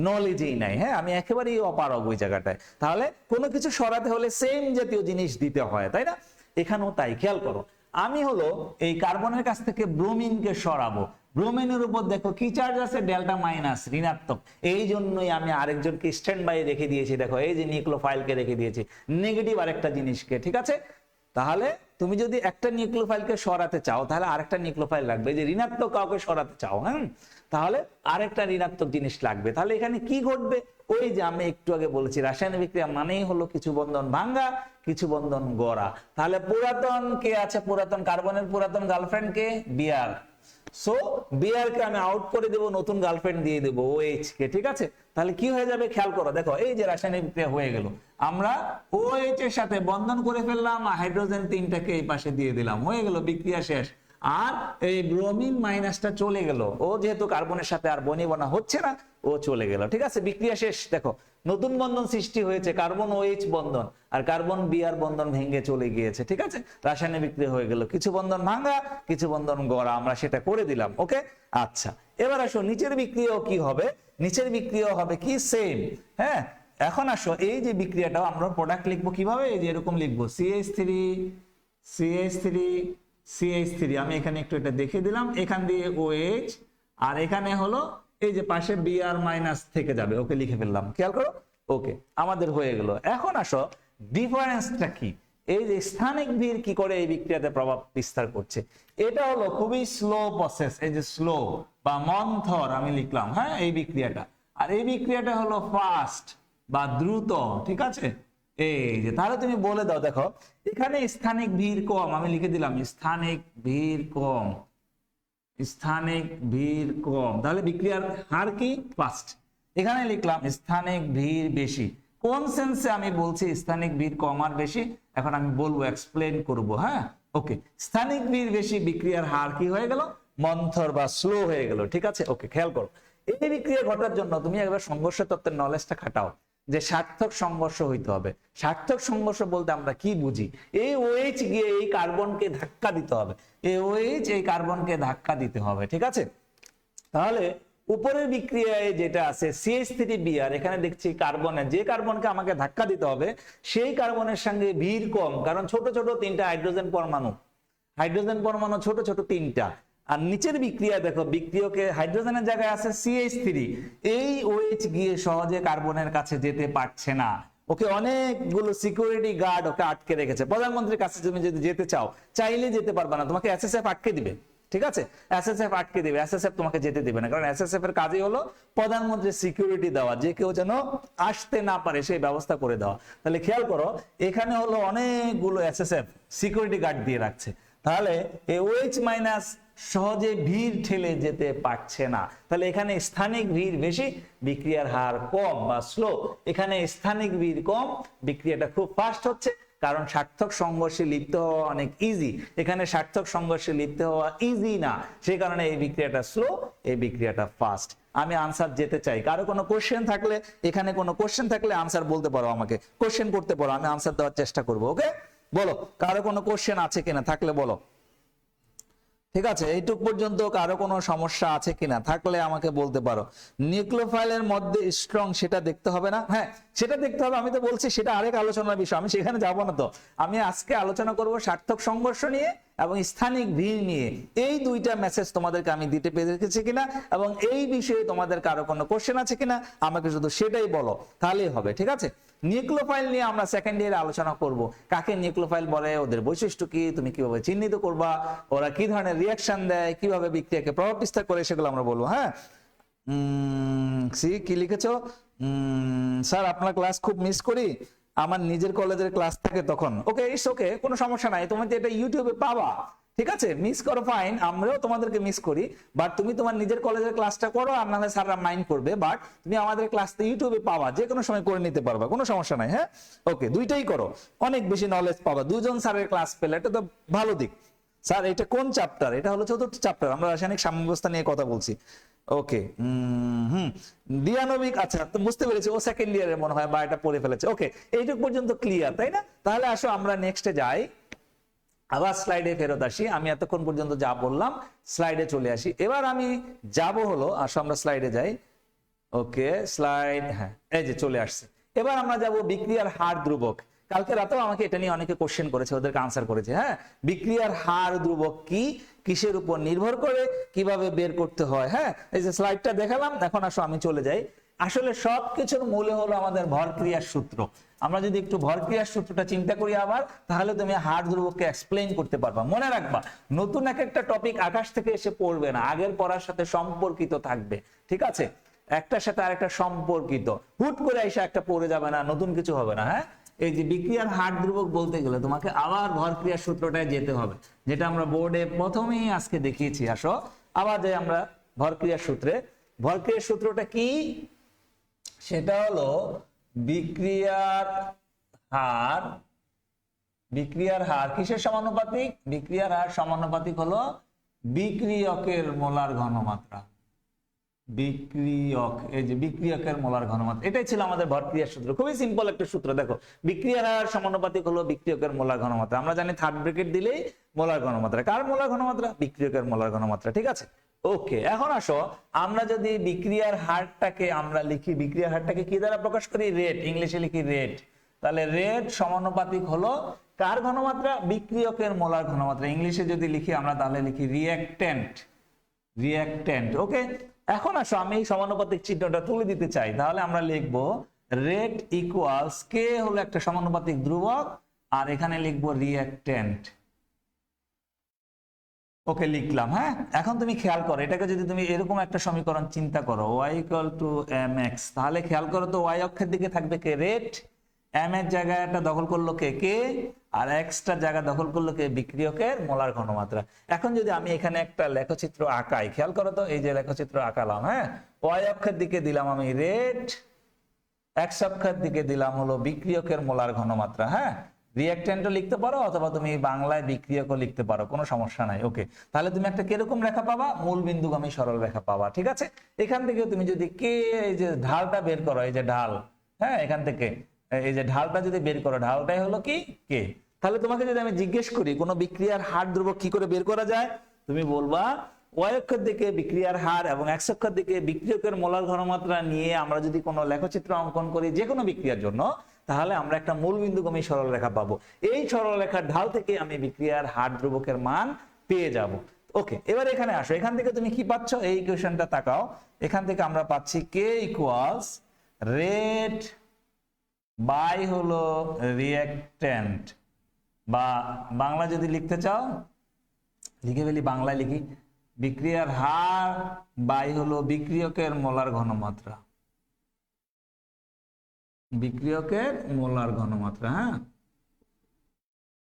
নলেজই নাই। হ্যাঁ, আমি একেবারেই অপারগ ওই জায়গাটায়। তাহলে কোনো কিছু সরাতে হলে সেম জাতীয় জিনিস দিতে হয়, তাই না? এখানেও তাই। খেয়াল করো, আমি হলো এই কার্বনের কাছ থেকে ব্রোমিনকে সরাবো, ব্রোমিনের উপর দেখো কি চার্জ আছে, ডেল্টা মাইনাস, ঋণাত্মক। এই জন্যই আমি আরেকজনকে স্ট্যান্ড বাই রেখে দিয়েছি, দেখো এই যে নিউক্লিওফাইলকে রেখে দিয়েছি, নেগেটিভ আরেকটা জিনিসকে, ঠিক আছে? তাহলে তুমি যদি একটা নিউক্লিওফাইলকে সরাতে চাও তাহলে আরেকটা নিউক্লিওফাইল লাগবে, যে ঋণাত্মক কাউকে সরাতে চাও, হ্যাঁ, তাহলে আরেকটা ঋণাত্মক জিনিস লাগবে। তাহলে এখানে কি ঘটবে, ওই যে আমি একটু আগে বলেছি রাসায়নিক বিক্রিয়া মানেই হলো কিছু বন্ধন ভাঙ্গা, কিছু বন্ধন গড়া। তাহলে পুরাতন কে আছে, পুরাতন কার্বনের পুরাতন গার্লফ্রেন্ড কে, বিআর। সো বিআর কে আমি আউট করে দেবো, নতুন গার্লফ্রেন্ড দিয়ে দেবো OH কে, ঠিক আছে? তাহলে কি হয়ে যাবে খেয়াল করো, দেখো এই যে রাসায়নিক বিক্রিয়া হয়ে গেল, আমরা OH এর সাথে বন্ধন করে ফেললাম, হাইড্রোজেন 3টাকে এই পাশে দিয়ে দিলাম, হয়ে গেল বিক্রিয়া শেষ। আর এই ব্রোমিন মাইনাসটা চলে গেল, ও যেহেতু কার্বনের সাথে আর বনিবনা হচ্ছে না, ও চলে গেল, ঠিক আছে? বিক্রিয়া শেষ। দেখো নতুন বন্ধন সৃষ্টি হয়েছে, কার্বন OH বন্ধন আর কার্বন বিআর বন্ধন ভেঙে চলে গিয়েছে, ঠিক আছে? রাসায়নিক বিক্রিয়া হয়ে গেল, কিছু বন্ধন ভাঙা, কিছু বন্ধন গড়া, আমরা সেটা করে দিলাম। ওকে, আচ্ছা, এবার আসো নিচের বিক্রিয়াও কি হবে, নিচের বিক্রিয়া হবে কি, সেম। হ্যাঁ, এখন আসো এই যে বিক্রিয়াটাও আমরা প্রোডাক্ট লিখবো কিভাবে, এই যে এরকম লিখবো, CH3 CH3 CH3, আমি এখানে একটু এটা দেখিয়ে দিলাম, এখান দিয়ে OH আর এখানে হলো এই যে পাশে Br মাইনাস থেকে যাবে, ওকে লিখে ফেললাম, খেয়াল করো। ওকে, আমাদের হয়ে গেল। এখন আসো ডিফারেন্সটা কি, এই যে স্থানিক ভিড় কি করে এই বিক্রিয়াতে প্রভাব বিস্তার করছে। এটা হলো খুবই স্লো প্রসেস, এই যে স্লো বা মন্থর আমি লিখলাম, হ্যাঁ, এই বিক্রিয়াটা। আর এই বিক্রিয়াটা হলো ফাস্ট বা দ্রুত, ঠিক আছে? এই যে, তাহলে তুমি বলে দাও, দেখো এখানে স্থানিক ভিড় কম, আমি লিখে দিলাম স্থানিক ভিড় কম, স্থানিক ভিড় কম, তাহলে বিক্রিয়ার হার কি, ফাস্ট। এখানে লিখলাম স্থানিক ভিড় বেশি, কোন সেন্সে আমি বলছি স্থানিক ভিড় কম আর বেশি, এখন আমি বলবো, এক্সপ্লেন করব। হ্যাঁ, ওকে, স্থানিক ভিড় বেশি, বিক্রিয়ার হার কি হয়ে গেল, মন্থর বা স্লো হয়ে গেল, ঠিক আছে? ওকে, খেয়াল করো, এই বিক্রিয়া ঘটার জন্য তুমি একবার সংঘর্ষ তত্ত্বের নলেজটা খাটাও, যে সার্থক সংঘর্ষ হইতে হবে। সার্থক সংঘর্ষ বলতে আমরা কি বুঝি, এই OH গিয়ে এই কার্বনকে ধাক্কা দিতে হবে, এই OH এই কার্বনকে ধাক্কা দিতে হবে, ঠিক আছে? তাহলে উপরের বিক্রিয়ায় যেটা আছে CH3Br, এখানে দেখছি কার্বনের, যে কার্বনকে আমাকে ধাক্কা দিতে হবে সেই কার্বনের সঙ্গে ভিড় কম, কারণ ছোট ছোট 3টা হাইড্রোজেন পরমাণু, হাইড্রোজেন পরমাণু ছোট ছোট 3টা। আর নিচের বিক্রিয়া দেখো, বিক্রিয়কে হাইড্রোজেনের জায়গায় আছে CH3, এই OH গিয়ে সহজে কার্বনের কাছে যেতে পারছে না, ওকে অনেকগুলো সিকিউরিটি গার্ড ওকে আটকে রেখেছে। প্রধানমন্ত্রীর কাছে তুমি যদি যেতে চাও, চাইলে যেতে পারবে না, তোমাকে SSF আটকে দিবে, ঠিক আছে? SSF আটকে দিবে, SSF তোমাকে যেতে দিবে না, কারণ SSF এর কাজই হলো প্রধানমন্ত্রীর সিকিউরিটি দেওয়া, যে কেউ যেন আসতে না পারে সেই ব্যবস্থা করে দেওয়া। তাহলে খেয়াল করো, এখানে হলো অনেকগুলো SSF সিকিউরিটি গার্ড দিয়ে রাখছে, তাহলে এই OH মাইনাস সহজে ভিড় ঠেলে যেতে পারছে না। তাহলে এখানে স্থানিক ভিড় বেশি, বিক্রিয়ার হার কম বা স্লো। এখানে স্থানিক ভিড় কম, বিক্রিয়াটা খুব ফাস্ট হচ্ছে, কারণ সার্থক সংঘর্ষে লিপ্ত হওয়া অনেক ইজি, এখানে সার্থক সংঘর্ষে লিপ্ত হওয়া ইজি না, সেই কারণে এই বিক্রিয়াটা স্লো, এই বিক্রিয়াটা ফাস্ট। আমি আনসার যেতে চাই, কারো কোনো কোশ্চেন থাকলে, এখানে কোনো কোশ্চেন থাকলে আনসার বলতে পারো, আমাকে কোশ্চেন করতে পারো, আমি আনসার দেওয়ার চেষ্টা করবো। ওকে, বলো কারো কোনো কোশ্চেন আছে কিনা, থাকলে বলো। ঠিক আছে, এইটুক পর্যন্ত কারো কোনো সমস্যা আছে কিনা, থাকলে আমাকে বলতে পারো। নিউক্লিওফাইলের মধ্যে স্ট্রং সেটা দেখতে হবে না, হ্যাঁ সেটা দেখতে হবে, আমি তো বলছি সেটা আরেক আলোচনার বিষয়, আমি সেখানে যাব না। তো আমি আজকে আলোচনা করব সার্থক সংঘর্ষ নিয়ে এবং স্থানিক ভিড় নিয়ে। এই দুইটা মেসেজ তোমাদেরকে আমি দিতে পেরেছি কিনা এবং এই বিষয়ে তোমাদের কারো কোনো কোশ্চেন আছে কিনা আমাকে শুধু সেটাই বলো, তাহলেই হবে। ঠিক আছে, নিউক্লিওফাইল নিয়ে আমরা সেকেন্ড ইয়ারে আলোচনা করব। কাকে নিউক্লিওফাইল বলে, ওদের বৈশিষ্ট্য কি, তুমি কিভাবে চিহ্নিত করবা, ওরা কি ধরনের রিঅ্যাকশন দেয়, কিভাবে বিক্রিয়াকে প্রভাব বিস্তার করে, সেগুলো আমরা বলবো। হ্যাঁ, কি লিখেছো? স্যার আপনার ক্লাস খুব মিস করি, আমার নিজের কলেজের ক্লাস থাকে তখন। ওকে, ইটস ওকে, কোনো সমস্যা নাই, তুমি এটা ইউটিউবে পাবা। ঠিক আছে, মিস করো ফাইন, আমরাও তোমাদেরকে মিস করি, বাট তুমি তোমার নিজের কলেজের ক্লাসটা করো, আর নাহলে স্যাররা মাইন্ড করবে, বাট তুমি আমাদের ক্লাসটা ইউটিউবে পাবা, যে কোনো সময় করে নিতে পারবা, কোনো সমস্যা নাই। হ্যাঁ, ওকে, দুইটাই করো, অনেক বেশি নলেজ পাবা, দুজন স্যারের ক্লাস পেলে এটা তো ভালো দিক। স্যার এটা কোন চ্যাপ্টার? এটা হলো 4র্থ চ্যাপ্টার, আমরা রাসায়নিক সাম্যাবস্থা নিয়ে কথা বলছি। ওকে, দিয়ানবিক, আচ্ছা তো বুঝতে পেরেছি, ও সেকেন্ড ইয়ারের মনে হয় বা এটা পড়ে ফেলেছে। ওকে, এইটুকু পর্যন্ত ক্লিয়ার, তাই না? তাহলে আসো আমরা নেক্সটে যাই, আবার স্লাইডে ফেরত আসি। আমি এতক্ষণ পর্যন্ত যা বললাম স্লাইডে চলে আসি। এবার আমি যাব হলো, আসো আমরা স্লাইডে যাই। ওকে, স্লাইড, হ্যাঁ এই যে চলে আসছে। এবার আমরা যাব বিক্রিয়ার হার ধ্রুবক। কালকে রাতেও আমাকে এটা নিয়ে অনেকে কোশ্চেন করেছে, ওদেরকে আনসার করেছে। হ্যাঁ, বিক্রিয়ার হার ধ্রুবক কি, কিসের উপর নির্ভর করে, কিভাবে বের করতে হয়। হ্যাঁ, এই যে স্লাইডটা দেখালাম। এখন আসো আমি চলে যাই। আসলে সবকিছুর মূলে হলো আমাদের ভরক্রিয়ার সূত্র। আমরা যদি একটু ভরক্রিয়ার সূত্রটা চিন্তা করি আবার, তাহলে তুমি হার ধ্রুবককে এক্সপ্লেইন করতে পারবা। মনে রাখবা, নতুন এক একটা টপিক আকাশ থেকে এসে পড়বে না, আগের পড়ার সাথে সম্পর্কিত থাকবে। ঠিক আছে, একটার সাথে আরেকটা সম্পর্কিত, হুট করে এসে একটা পড়ে যাবে না, নতুন কিছু হবে না। হ্যাঁ, এই যে বিক্রিয়ার হার ধ্রুবক বলতে গেলে তোমাকে আবার ভরক্রিয়ার সূত্রটায় যেতে হবে, যেটা আমরা বোর্ডে প্রথমেই আজকে দেখিয়েছি। আসো আবার যাই আমরা ভরক্রিয়ার সূত্রে। ভরক্রিয়ার সূত্রটা কি? সেটা হলো বিক্রিয়ার হার, বিক্রিয়ার হার কিসের সমানুপাতিক? বিক্রিয়ার হার সমানুপাতিক হলো বিক্রিয়কের মোলার ঘনমাত্রা। বিক্রিয়ক, এই যে বিক্রিয়কের মোলার ঘনমাত্রা, এটাই ছিল আমাদের ভরক্রিয়ার সূত্র। খুবই সিম্পল একটা সূত্র। দেখো, বিক্রিয়ার হার সমানুপাতিক হলো বিক্রিয়কের মোলার ঘনমাত্রা। আমরা জানি থার্ড ব্র্যাকেট দিলেই মোলার ঘনমাত্রা। কার মোলার ঘনমাত্রা? বিক্রিয়কের মোলার ঘনমাত্রা। ঠিক আছে, ওকে। এখন আসো আমরা যদি বিক্রিয়ার হারটাকে আমরা লিখি, বিক্রিয়ার হারটাকে কি দ্বারা প্রকাশ করি? রেট, ইংলিশে লিখি রেট। তাহলে রেট সমানুপাতিক হলো কার ঘনমাত্রা? বিক্রিয়কের মোলার ঘনমাত্রা। ইংলিশে যদি লিখি আমরা তাহলে লিখি রিঅ্যাকট্যান্ট, রিঅ্যাকট্যান্ট। ওকে, এখন আসো আমি এই সমানুপাতিক চিহ্নটা তুলে দিতে চাই। তাহলে আমরা লিখবো রেট ইকুয়ালস, কে হলো একটা সমানুপাতিক ধ্রুবক, আর এখানে লিখবো রিঅ্যাকট্যান্ট। ওকে, লিখলাম। হ্যাঁ, এখন তুমি খেয়াল করো, এটাকে যদি তুমি এরকম একটা সমীকরণ চিন্তা করো, y ইকুয়াল টু mx, তাহলে খেয়াল করো তো y অক্ষের দিকে থাকবে কে? রেট। m এর জায়গাটা দখল করলো কে? কে। আর x টার জায়গা দখল করলো কে? বিক্রিয়কের মোলার ঘনমাত্রা। এখন যদি আমি এখানে একটা লেখচিত্র আঁকাই, খেয়াল করো তো, এই যে লেখচিত্র আঁকালাম। হ্যাঁ, y অক্ষের দিকে দিলাম আমি রেট, x অক্ষের দিকে দিলাম হলো বিক্রিয়কের মোলার ঘনমাত্রা। হ্যাঁ, রিঅ্যাকট্যান্টও লিখতে পারো অথবা তুমি বাংলায় বিক্রিয়কও লিখতে পারো, কোনো সমস্যা নাই। ওকে, তাহলে তুমি একটা কিরকম রেখা পাবা? মূল বিন্দুগামী সরল রেখা পাবা। ঠিক আছে, এখান থেকে তুমি যদি কে, এই যে ঢালটা বের করো, এই যে ঢাল, হ্যাঁ এখান থেকে এই যে ঢালটা যদি বের করো, ঢালটাই হলো কি? কে। তাহলে তোমাকে যদি আমি জিজ্ঞেস করি কোন বিক্রিয়ার হার ধ্রুবক কি করে বের করা যায়, তুমি বলবা y অক্ষের দিকে বিক্রিয়ার হার এবং x অক্ষের দিকে বিক্রিয়কের মোলার ঘনমাত্রা নিয়ে আমরা যদি কোনো লেখচিত্র অঙ্কন করি যে কোনো বিক্রিয়ার জন্য, তাহলে আমরা একটা মূল বিন্দুগামী সরলরেখা পাবো। এই সরলরেখার ঢাল থেকে আমি বিক্রিয়ার হার ধ্রুবকের মান পেয়ে যাব। ওকে, এবার এখানে আসো, এখান থেকে তুমি কি পাচ্ছ? এই ইকুয়েশনটা তাকাও, এখান থেকে আমরা পাচ্ছি কে ইকুয়ালস রেট বাই হলো রিঅ্যাকট্যান্ট, বা বাংলা যদি লিখতে চাও লিখে ফেলি, বাংলায় লিখি বিক্রিয়ার হার বাই হলো বিক্রিয়কের মোলার ঘনমাত্রা, বিক্রিয়কের মোলার ঘনমাত্রা। হ্যাঁ,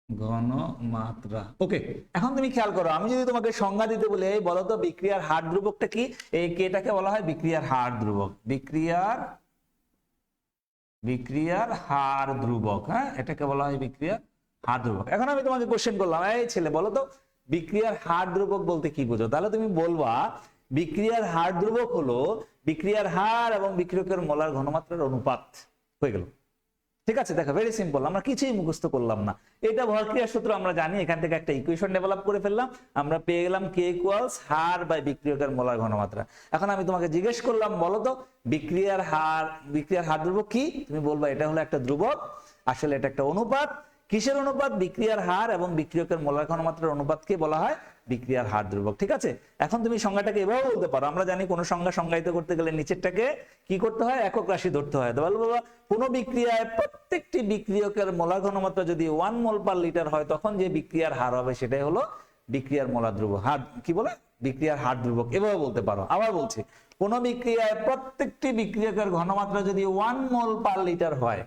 ঘনমাত্রা। ওকে, এখন তুমি খেয়াল করো, আমি যদি তোমাকে সংজ্ঞা দিতে বলি, এই বলো তো বিক্রিয়ার হার ধ্রুবকটা কি? এই কেটাকে বলা হয় বিক্রিয়ার হার ধ্রুবক, বিক্রিয়ার হার ধ্রুবক। হ্যাঁ, এটাকে বলা হয় বিক্রিয়ার হার ধ্রুবক। এখন আমি তোমাকে কোশ্চেন করলাম, এই ছেলে বলো তো বিক্রিয়ার হার ধ্রুবক বলতে কি বোঝো? তাহলে তুমি বলবা বিক্রিয়ার হার ধ্রুবক হলো বিক্রিয়ার হার এবং বিক্রিয়কের মোলার ঘনমাত্রার অনুপাত। হয়ে গেল। ঠিক আছে, দেখো ভেরি সিম্পল, আমরা কিছুই মুখস্থ করলাম না। এটা ভরক্রিয়ার সূত্র আমরা জানি, এখান থেকে একটা ইকুয়েশন ডেভেলপ করে ফেললাম, আমরা পেয়ে গেলাম কে ইকুয়ালস হার বাই বিক্রিয়কের মোলার ঘনমাত্রা। এখন আমি তোমাকে জিজ্ঞেস করলাম বলো তো বিক্রিয়ার হার ধ্রুবক কি? তুমি বলবা এটা হলো একটা ধ্রুবক, আসলে এটা একটা অনুপাত। কিসের অনুপাত? বিক্রিয়ার হার এবং বিক্রিয়কের মোলার ঘনমাত্রার অনুপাতকে বলা হয় বিক্রিয়ার হার ধ্রুবক। ঠিক আছে, এখন তুমি সংজ্ঞাটাকে এভাবে বলতে পারো, আমরা জানি কোন সংজ্ঞা সংজ্ঞায়িত করতে গেলে নিচেরটাকে কি করতে হয়? একক রাশি ধরতে হয়। তো বলবো কোন বিক্রিয়ায় প্রত্যেকটি বিক্রিয়কের মোলার ঘনমাত্রা যদি 1 মোল পার লিটার হয়, তখন যে বিক্রিয়ার হার হবে সেটাই হলো বিক্রিয়ার মোলার ধ্রুবক। হার কি বলে? বিক্রিয়ার হার ধ্রুবক, এভাবে বলতে পারো। আবার বলছি, কোন বিক্রিয়ায় প্রত্যেকটি বিক্রিয়কের ঘনমাত্রা যদি 1 মোল পার লিটার হয়,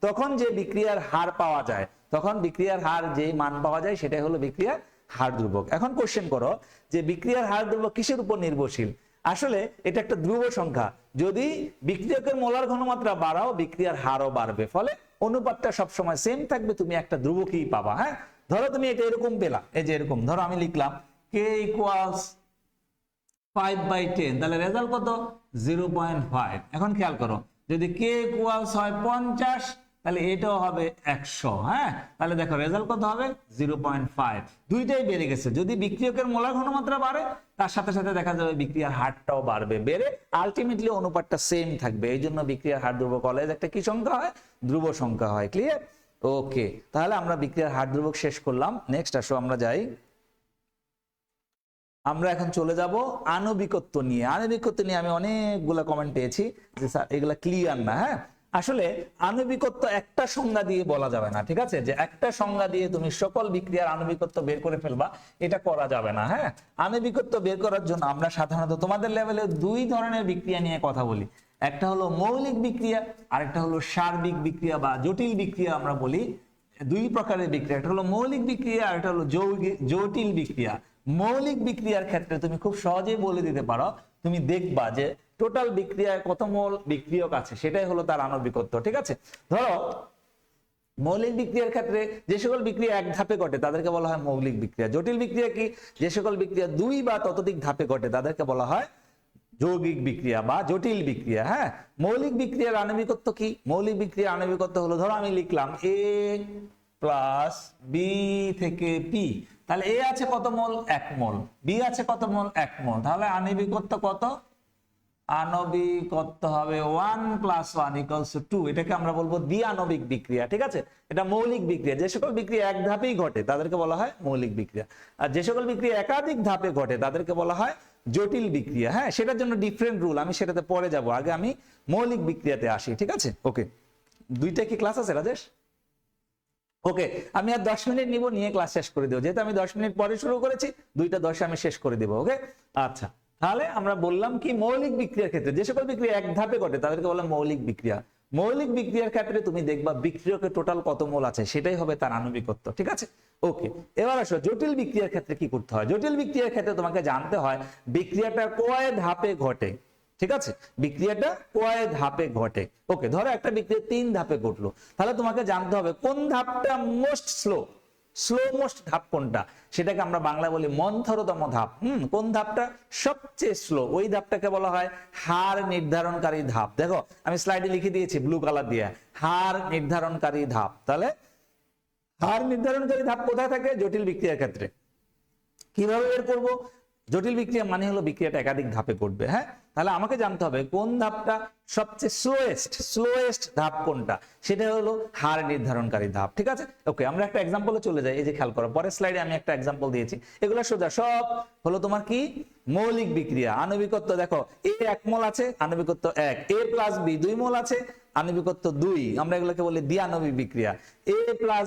তখন যে বিক্রিয়ার হার পাওয়া যায়, তখন বিক্রিয়ার হার যে মান পাওয়া যায় সেটাই হলো বিক্রিয়ার হার ধ্রুবক। এখন কোশ্চেন করো যে বিক্রিয়ার হার ধ্রুবক কিসের উপর নির্ভরশীল? আসলে এটা একটা ধ্রুব সংখ্যা, যদি বিক্রিয়কের মোলার ঘনমাত্রা বাড়াও বিক্রিয়ার হারও বাড়বে, ফলে অনুপাতটা সবসময় সেম থাকবে, তুমি একটা ধ্রুবকই পাবা। হ্যাঁ, ধরো তুমি এটা এরকম পেলা, এই যে এরকম ধরো আমি লিখলাম কে ইকুয়ালস 5/10, তাহলে রেজাল্ট কত 0.5। এখন খেয়াল করো, যদি k ইকুয়ালস হয় 50 তাহলে এটাও হবে 100। হ্যাঁ, তাহলে দেখো রেজাল্ট কত হবে 0.5। দুইটাই বেড়ে গেছে। যদি বিক্রিয়কের মোলার ঘনমাত্রা বাড়ে তার সাথে সাথে দেখা যাবে বিক্রিয়ার হারটাও বাড়বে, বেড়ে আলটিমেটলি অনুপাতটা সেম থাকবে। এই জন্য বিক্রিয়ার হার ধ্রুবক কলেজ একটা কি সংখ্যা হয়, ধ্রুব সংখ্যা হয়। ক্লিয়ার? ওকে, তাহলে আমরা বিক্রিয়ার হার ধ্রুবক শেষ করলাম। নেক্সট আসো আমরা যাই, আমরা এখন চলে যাব আণবিকত্ব নিয়ে। আণবিকত্ব নিয়ে আমি অনেকগুলা কমেন্ট পেয়েছি যে স্যার এগুলা ক্লিয়ার না। হ্যাঁ, আসলে আণবিকত্ব একটা সংজ্ঞা দিয়ে বলা যাবে না, ঠিক আছে? যে একটা সংজ্ঞা দিয়ে তুমি সকল বিক্রিয়ার আণবিকত্ব বের করে ফেলবা, এটা করা যাবে না। হ্যাঁ, আণবিকত্ব বের করার জন্য আমরা সাধারণত তোমাদের লেভেলে দুই ধরনের বিক্রিয়া নিয়ে কথা বলি। একটা হলো মৌলিক বিক্রিয়া, আরেকটা হলো সার্বিক বিক্রিয়া বা জটিল বিক্রিয়া। আমরা বলি দুই প্রকারের বিক্রিয়া, একটা হলো মৌলিক বিক্রিয়া আর একটা হলো জটিল বিক্রিয়া। মৌলিক বিক্রিয়ার ক্ষেত্রে তুমি খুব সহজেই বলে দিতে পারো, তুমি দেখবা যে টোটাল বিক্রিয়ায় কত মোল বিক্রিয়ক আছে, সেটাই হলো তার আণবিকত্ব। ঠিক আছে, ধরো মৌলিক বিক্রিয়ার ক্ষেত্রে যে সকল বিক্রিয়া এক ধাপে ঘটে তাদেরকে বলা হয় মৌলিক বিক্রিয়া। জটিল বিক্রিয়া কি, যে সকল বিক্রিয়া দুই বা ততোধিক ধাপে ঘটে তাদেরকে বলা হয় যৌগিক বিক্রিয়া বা জটিল বিক্রিয়া। হ্যাঁ, মৌলিক বিক্রিয়ার আণবিকত্ব কি? মৌলিক বিক্রিয়ার আণবিকত্ব হলো, ধরো আমি লিখলাম a প্লাস বি থেকে পি, তাহলে এ আছে কত মোল 1 মোল, বি আছে কত মোল 1 মোল, তাহলে আণবিকত্ব কত? আণবিকত্ব হবে 1 + 1 = 2। এটাকে আমরা বলবো দ্বিআণবিক বিক্রিয়া। ঠিক আছে, এটা মৌলিক বিক্রিয়া। যে সকল বিক্রিয়া এক ধাপেই ঘটে তাদেরকে বলা হয় মৌলিক বিক্রিয়া, আর যে সকল বিক্রিয়া একাধিক ধাপে ঘটে তাদেরকে বলা হয় জটিল বিক্রিয়া। হ্যাঁ, সেটার জন্য ডিফারেন্ট রুল, আমি সেটাতে পরে যাব, আগে আমি মৌলিক বিক্রিয়াতে আসি। ঠিক আছে, ওকে। দুইটা কি ক্লাস আছে রাজেশ? ওকে, আমি আর 10 মিনিট নিব, নিয়ে ক্লাস শেষ করে দেবো। যেহেতু আমি 10 মিনিট পরে শুরু করেছি, 2:10 আমি শেষ করে দেবো। ওকে, আচ্ছা। তাহলে আমরা বললাম কি, মৌলিক বিক্রিয়ার ক্ষেত্রে যে সকল বিক্রিয়া এক ধাপে ঘটে তাদেরকে বলা মৌলিক বিক্রিয়া। মৌলিক বিক্রিয়ার ক্ষেত্রে তুমি দেখবা বিক্রিয়কের টোটাল কত মোল আছে, সেটাই হবে তার আণবিকত্ব। ঠিক আছে, ওকে। এবার আসো জটিল বিক্রিয়ার ক্ষেত্রে কি করতে হয়। জটিল বিক্রিয়ার ক্ষেত্রে তোমাকে জানতে হয় বিক্রিয়াটা কয় ধাপে ঘটে। ঠিক আছে, বিক্রিয়াটা কয় ধাপে ঘটে। ওকে, ধরো একটা বিক্রিয়া 3 ধাপে ঘটলো, তাহলে তোমাকে জানতে হবে কোন ধাপটা মোস্ট স্লো মোস্ট ধাপ কোনটা, সেটাকে আমরা বাংলা বলি মন্থরতম ধাপ। কোন ধাপটা সবচেয়ে স্লো, ওই ধাপটাকে বলা হয় হার নির্ধারণকারী ধাপ। দেখো আমি স্লাইডে লিখে দিয়েছি ব্লু কালার দিয়ে, হার নির্ধারণকারী ধাপ। তাহলে হার নির্ধারণকারী ধাপ কোথায় থাকে? জটিল বিক্রিয়ার ক্ষেত্রে। কিভাবে বের করব? জটিল বিক্রিয়া মানে হলো বিক্রিয়াটা একাধিক ধাপে ঘটবে। হ্যাঁ, তাহলে আমাকে জানতে হবে কোন ধাপটা সবচেয়ে স্লোয়েস্ট ধাপ কোনটা, সেটা হলো হার নির্ধারণকারী ধাপ। ঠিক আছে, ওকে। আমরা একটা এক্সাম্পলে চলে যাই। এই যে খেয়াল করো, পরের স্লাইডে আমি একটা এক্সাম্পল দিয়েছি, এগুলো সোজা সব হলো তোমার কি মৌলিক বিক্রিয়া। আণবিকত্ব দেখো, এ 1 মোল আছে, আণবিকত্ব 1। a + b 2 মোল আছে, আণবিকত্ব 2। আমরা এগুলোকে বলি দ্বিআণবিক বিক্রিয়া। a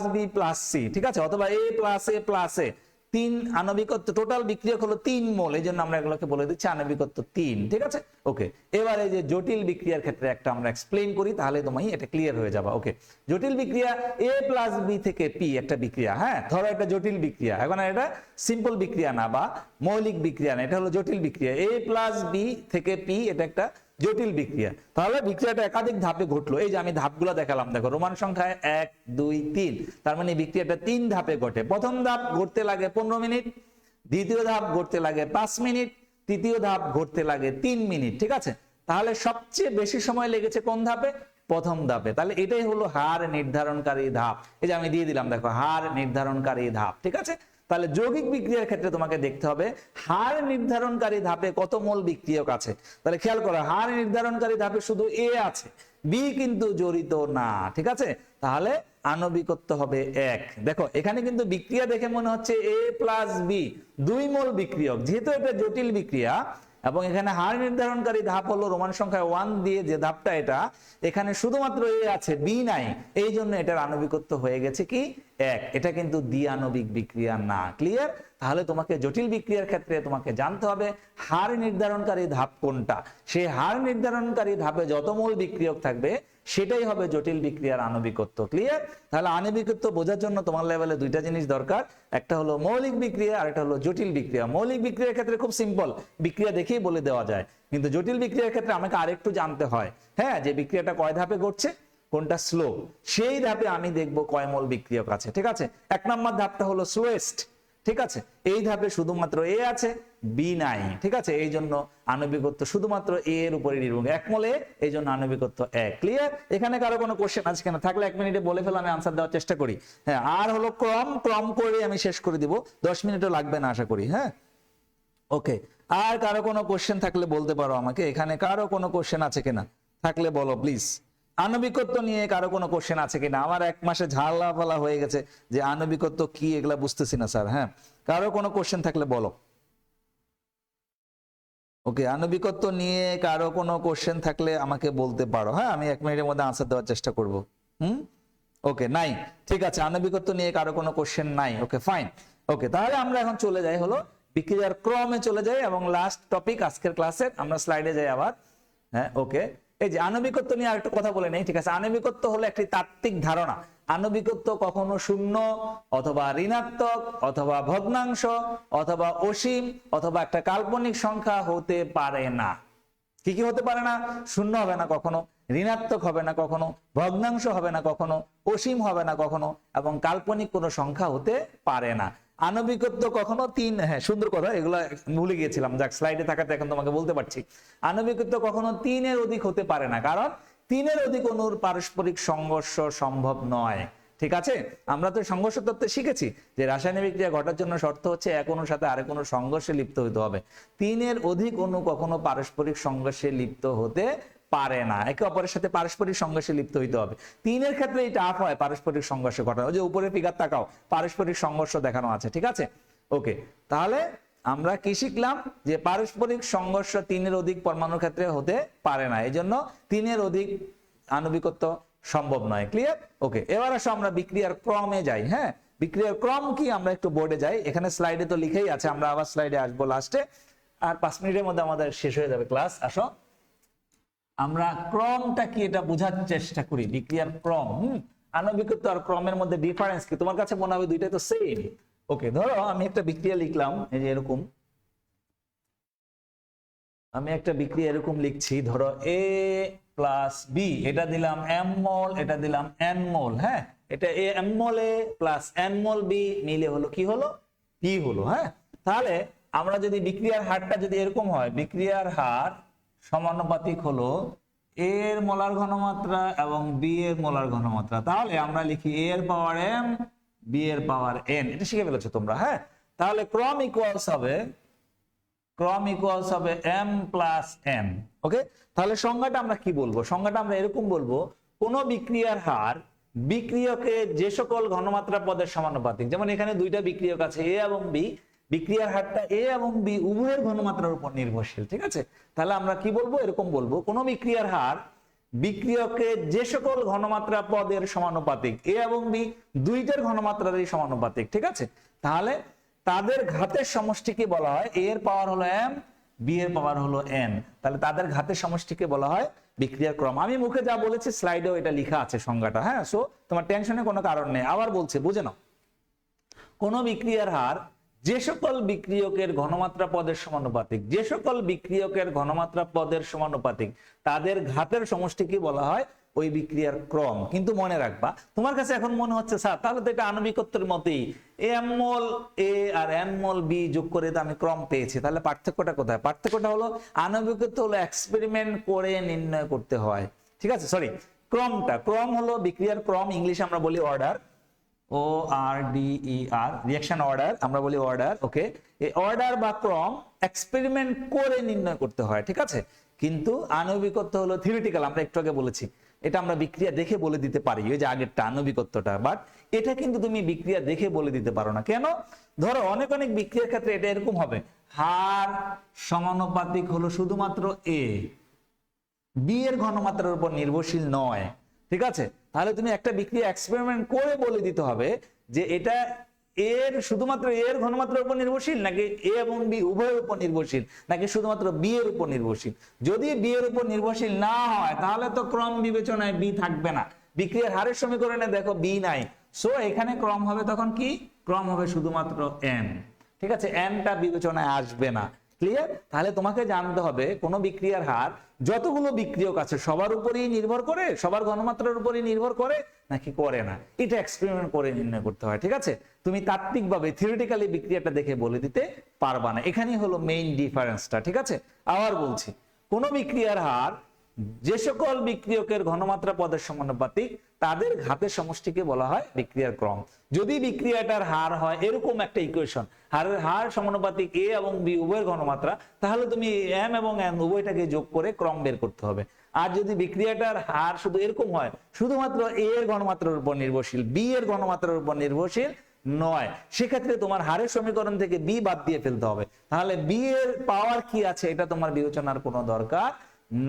+ b + c, ঠিক আছে, অথবা a + a 3 আণবিকত্ব, টোটাল বিক্রিয়ক হলো 3 মোল, এই জন্য আমরা এগুলোকে বলে দিচ্ছি আণবিকত্ব 3। ঠিক আছে, ওকে। এবার এই যে জটিল বিক্রিয়ার ক্ষেত্রে একটা আমরা এক্সপ্লেইন করি, তাহলে তোমায় এটা ক্লিয়ার হয়ে যাবে। ওকে, জটিল বিক্রিয়া a + b থেকে p একটা বিক্রিয়া। হ্যাঁ, ধরো এটা জটিল বিক্রিয়া, এখন এটা সিম্পল বিক্রিয়া না বা মৌলিক বিক্রিয়া না, এটা হলো জটিল বিক্রিয়া। a + b থেকে p এটা একটা জটিল বিক্রিয়া। তাহলে বিক্রিয়াটা একাধিক ধাপে ঘটলো। এই যে আমি ধাপগুলো দেখালাম, দেখো রোমান সংখ্যায় 1 2 3, তার মানে বিক্রিয়াটা 3 ধাপে ঘটে। প্রথম ধাপ ঘটতে লাগে 15 মিনিট, দ্বিতীয় ধাপ ঘটতে লাগে 5 মিনিট, তৃতীয় ধাপ ঘটতে লাগে 3 মিনিট। ঠিক আছে, তাহলে সবচেয়ে বেশি সময় লেগেছে কোন ধাপে? প্রথম ধাপে। তাহলে এটাই হলো হার নির্ধারণকারী ধাপ। এই যে আমি দিয়ে দিলাম, দেখো হার নির্ধারণকারী ধাপ। ঠিক আছে, তাহলে যৌগিক বিক্রিয়ার ক্ষেত্রে তোমাকে দেখতে হবে হার নির্ধারণকারী ধাপে কত মোল বিক্রিয়ক আছে। তাহলে খেয়াল করো, হার নির্ধারণকারী ধাপে শুধু এ আছে, বি কিন্তু জড়িত না। ঠিক আছে, তাহলে আণবিকত্ব হবে 1। দেখো এখানে কিন্তু বিক্রিয়া দেখে মনে হচ্ছে a + b 2 মোল বিক্রিয়ক, যেহেতু এটা জটিল বিক্রিয়া এবং এখানে হার নির্ধারণকারী ধাপ হলো রোমান সংখ্যা 1 দিয়ে যে ধাপটা, এটা এখানে শুধুমাত্র এ আছে, বি নাই, এই জন্য এটার আণবিকত্ব হয়ে গেছে কি 1। এটা কিন্তু দ্বিআণবিক বিক্রিয়া না। ক্লিয়ার? তাহলে তোমাকে জটিল বিক্রিয়ার ক্ষেত্রে তোমাকে জানতে হবে হার নির্ধারণকারী ধাপ কোনটা। সেই হার নির্ধারণকারী ধাপে যত মোল বিক্রিয়ক থাকবে সেটাই হবে জটিল বিক্রিয়ার আণবিকত্ব। ক্লিয়ার? তাহলে আণবিকত্ব বোঝার জন্য তোমার লেভেলে দুইটা জিনিস দরকার, একটা হলো মৌলিক বিক্রিয়া আর একটা হলো জটিল বিক্রিয়া। মৌলিক বিক্রিয়ার ক্ষেত্রে খুব সিম্পল, বিক্রিয়া দেখেই বলে দেওয়া যায়, কিন্তু জটিল বিক্রিয়ার ক্ষেত্রে আমাকে আরেকটু জানতে হয়। হ্যাঁ, যে বিক্রিয়াটা কয় ধাপে ঘটছে, কোনটা স্লো, সেই ধাপে আমি দেখব কয় মোল বিক্রিয়ক আছে। ঠিক আছে, 1 নম্বর ধাপটা হলো স্লোয়েস্ট, ঠিক আছে, এই ধাপে শুধুমাত্র এ আছে, বি নাই। ঠিক আছে, এই জন্য আণবিকত্ব শুধুমাত্র এ এর উপরে নির্ভর, 1 মোল এ, এই জন্য আণবিকত্ব 1। ক্লিয়ার? এখানে কারো কোনো কোশ্চেন আছে কিনা? থাকলে 1 মিনিটে বলে ফেলে আমি আনসার দেওয়ার চেষ্টা করি। হ্যাঁ, আর হলো ক্রম করে আমি শেষ করে দিব, 10 মিনিটও লাগবে না আশা করি। হ্যাঁ, ওকে। আর কারো কোনো কোশ্চেন থাকলে বলতে পারো আমাকে, এখানে কারো কোনো কোশ্চেন আছে কিনা? থাকলে বলো প্লিজ। আণবিকত্ব নিয়ে কারো কোনো কোশ্চেন আছে কিনা? আমার 1 মাসে ঝালাপালা হয়ে গেছে যে আণবিকত্ব কি, এগুলা বুঝতেছি না স্যার। হ্যাঁ, কারো কোনো কোশ্চেন থাকলে বলো। ওকে, আণবিকত্ব নিয়ে কারো কোনো কোশ্চেন থাকলে আমাকে বলতে পারো। হ্যাঁ, আমি 1 মিনিটের মধ্যে আনসার দেওয়ার চেষ্টা করব। ওকে, নাই। ঠিক আছে, আণবিকত্ব নিয়ে কারো কোনো কোশ্চেন নাই। ওকে, ফাইন। ওকে, তাহলে আমরা এখন চলে যাই হলো বিক্রিয়ার ক্রমে চলে যাই, এবং লাস্ট টপিক আজকের ক্লাসের, আমরা স্লাইডে যাই আবার। হ্যাঁ, ওকে। এই যে আণবিকত্ব নিয়ে আরেকটা কথা বলে নেই। ঠিক আছে, আণবিকত্ব হলো একটি তাত্ত্বিক ধারণা। আণবিকত্ব কখনো শূন্য অথবা ঋণাত্মক অথবা ভগ্নাংশ অথবা অসীম অথবা একটা কাল্পনিক সংখ্যা হতে পারে না। কি কি হতে পারে না? শূন্য হবে না কখনো, ঋণাত্মক হবে না কখনো, ভগ্নাংশ হবে না কখনো, অসীম হবে না কখনো, এবং কাল্পনিক কোনো সংখ্যা হতে পারে না। আণবিকত্ব কখনো 3, হ্যাঁ সুন্দর কথা, এগুলো ভুলে গিয়েছিলাম, যাক স্লাইডে থাকাতে এখন তোমাকে বলতে পারছি। আণবিকত্ব কখনো 3 এর অধিক হতে পারে না, কারণ 3 এর অধিক অণুর পারস্পরিক সংঘর্ষ সম্ভব নয়। ঠিক আছে, আমরা তো সংঘর্ষ তত্ত্বে শিখেছি যে রাসায়নিক বিক্রিয়া ঘটার জন্য শর্ত হচ্ছে এক অণুর সাথে আরেক অণুর সংঘর্ষে লিপ্ত হতে হবে। 3 এর অধিক অণু কখনো পারস্পরিক সংঘর্ষে লিপ্ত হতে পারে না, একে অপরের সাথে পারস্পরিক সংঘর্ষে লিপ্ত হইতে হবে। 3 এর ক্ষেত্রে এটা টাফ হয় পারস্পরিক সংঘর্ষ ঘটানো। ওই যে উপরে ফিগার তাকাও, পারস্পরিক সংঘর্ষ দেখানো আছে। ঠিক আছে, ওকে। তাহলে আমরা কি শিখলাম? যে পারস্পরিক সংঘর্ষ 3 এর অধিক পরমাণুর ক্ষেত্রে হতে পারে না, এই জন্য 3 এর অধিক আণবিকত্ব সম্ভব নয়। ক্লিয়ার? ওকে, এবার আসো আমরা বিক্রিয়ার ক্রমে যাই। হ্যাঁ, বিক্রিয়ার ক্রম কি আমরা একটু বোর্ডে যাই, এখানে স্লাইডে তো লিখেই আছে, আমরা আবার স্লাইডে আসবো লাস্টে, আর 5 মিনিটের মধ্যে আমাদের শেষ হয়ে যাবে ক্লাস। আসো আমরা ক্রমটা কি এটা বোঝার চেষ্টা করি। বিক্রিয়ার ক্রম, আণবিকত্ব আর ক্রমের মধ্যে ডিফারেন্স কি? তোমার কাছে মনে হবে দুইটাই তো সেম। ওকে, ধরো আমি একটা বিক্রিয়া লিখলাম, এই যে এরকম, আমি একটা বিক্রিয়া এরকম লিখছি, ধরো এ প্লাস বি, এটা দিলাম এম মোল, এটা দিলাম এন মোল। হ্যাঁ, এটা A M mole A plus N mole B মিলে হলো কি হলো? পি হলো। হ্যাঁ, তাহলে আমরা যদি বিক্রিয়ার হারটা যদি এরকম হয়, বিক্রিয়ার হার সমানুপাতিক হলো এ এর মোলার ঘনমাত্রা এবং বি এর মোলার ঘনমাত্রা, তাহলে আমরা লিখি এ এর পাওয়ার এম, বি এর পাওয়ার এন। এটা শিখে ফেলেছো তোমরা। হ্যাঁ, তাহলে ক্রম ইকুয়ালস হবে m প্লাস n। ওকে, তাহলে সংজ্ঞাটা আমরা কি বলবো? সংজ্ঞাটা আমরা এরকম বলবো, কোন বিক্রিয়ার হার বিক্রিয়কে যে সকল ঘনমাত্রা পদের সমানুপাতিক, যেমন এখানে দুইটা বিক্রিয়ক আছে এ এবং বি, বিক্রিয়ার হারটা এ এবং বি উভয়ের ঘনমাত্রার উপর নির্ভরশীল। ঠিক আছে, তাহলে আমরা কি বলবো? এরকম বলবো, কোন বিক্রিয়ার হার বিক্রিয়কে যে সকল ঘনমাত্রা পদের সমানুপাতিক, এ এবং বি দুইটার ঘনমাত্রারই সমানুপাতিক। ঠিক আছে, তাহলে তাদের ঘাতের সমষ্টিকে বলা হয়, এ এর পাওয়ার হলো এম, বি এর পাওয়ার হলো এন, তাহলে তাদের ঘাতের সমষ্টিকে বলা হয় বিক্রিয়ার ক্রম। আমি মুখে যা বলেছি স্লাইডেও এটা লেখা আছে সংজ্ঞাটা। হ্যাঁ, সো তোমার টেনশনের কোনো কারণ নেই। আবার বলছে, বুঝে নাও, কোন বিক্রিয়ার হার যে সকল বিক্রিয়কের ঘনমাত্রা পদের সমানুপাতিক, যে সকল বিক্রিয়কের ঘনমাত্রা পদের সমানুপাতিক, তাদের ঘাতের সমষ্টিকে বলা হয় ওই বিক্রিয়ার ক্রম। কিন্তু মনে রাখবা, তোমার কাছে এখন মনে হচ্ছে স্যার তাহলে তো এটা আণবিকত্বের মতেই, এম মোল এ আর এন মোল বি যোগ করে তো আমি ক্রম পেয়েছি, তাহলে পার্থক্যটা কোথায়? পার্থক্যটা হলো আণবিকত্ব হলো এক্সপেরিমেন্ট করে নির্ণয় করতে হয়। ঠিক আছে, সরি, ক্রম হলো বিক্রিয়ার ক্রম, ইংলিশে আমরা বলি অর্ডার, ORDER, রিঅ্যাকশন অর্ডার আমরা বলি অর্ডার। ওকে, এই অর্ডার বা ক্রম এক্সপেরিমেন্ট করে নির্ণয় করতে হয়। ঠিক আছে, কিন্তু আণবিকত্ব হলো থিওরিটিক্যাল, আমরা একটু আগে বলেছি, এটা আমরা বিক্রিয়া দেখে বলে দিতে পারি, ওই যে আগেরটা আণবিকত্বটা, বাট এটা কিন্তু তুমি বিক্রিয়া দেখে বলে দিতে পারো না। কেন? ধরো অনেক বিক্রিয়ার ক্ষেত্রে এটা এরকম হবে, হার সমানুপাতিক হলো শুধুমাত্র এ, বি এর ঘনমাত্রার উপর নির্ভরশীল নয়। ঠিক আছে, তাহলে তুমি একটা বিক্রিয়া এক্সপেরিমেন্ট করে বলে দিতে হবে যে এটা এর শুধুমাত্র এর ঘনমাত্রার উপর নির্ভরশীল, নাকি এ এবং বি উভয়ের উপর নির্ভরশীল, নাকি শুধুমাত্র বি এর উপর নির্ভরশীল। যদি বি এর উপর নির্ভরশীল না হয় তাহলে তো ক্রম বিবেচনায় বি থাকবে না। বিক্রিয়ার হারের সমীকরণে দেখো বি নাই, সো এখানে ক্রম হবে তখন কি? ক্রম হবে শুধুমাত্র এন। ঠিক আছে, এনটা বিবেচনায় আসবে না। ক্লিয়ার? তাহলে তোমাকে জানতে হবে কোন বিক্রিয়ার হার যতগুলো বিক্রিয়ক আছে সবার উপরেই নির্ভর করে, সবার ঘনমাত্রার উপরেই নির্ভর করে নাকি করে না, এটা এক্সপেরিমেন্ট করে নির্ণয় করতে হয়। ঠিক আছে, তুমি তাত্ত্বিকভাবে থিওরিটিক্যালি বিক্রিয়াটা দেখে বলে দিতে পারবা না। এখানেই হলো মেইন ডিফারেন্সটা। ঠিক আছে, আবার বলছি, কোন বিক্রিয়ার হার যে সকল বিক্রিয়কের ঘনমাত্রা পদের সমানুপাতিক তাদের ঘাতের সমষ্টিকে বলা হয় বিক্রিয়ার ক্রম। যদি বিক্রিয়াটার হার হয় এরকম একটা ইকুয়েশন, হারের হার সমানুপাতিক এ এবং বি উভয়ের ঘনমাত্রা, তাহলে তুমি এম এবং এন উভয়টাকে যোগ করে ক্রম বের করতে হবে। আর যদি বিক্রিয়াটার হার শুধু এরকম হয়, শুধুমাত্র এ এর ঘনমাত্রার উপর নির্ভরশীল, বি এর ঘনমাত্রার উপর নির্ভরশীল নয়, সেক্ষেত্রে তোমার হারের সমীকরণ থেকে বি বাদ দিয়ে ফেলতে হবে। তাহলে বি এর পাওয়ার কি আছে এটা তোমার বিবেচনার কোনো দরকার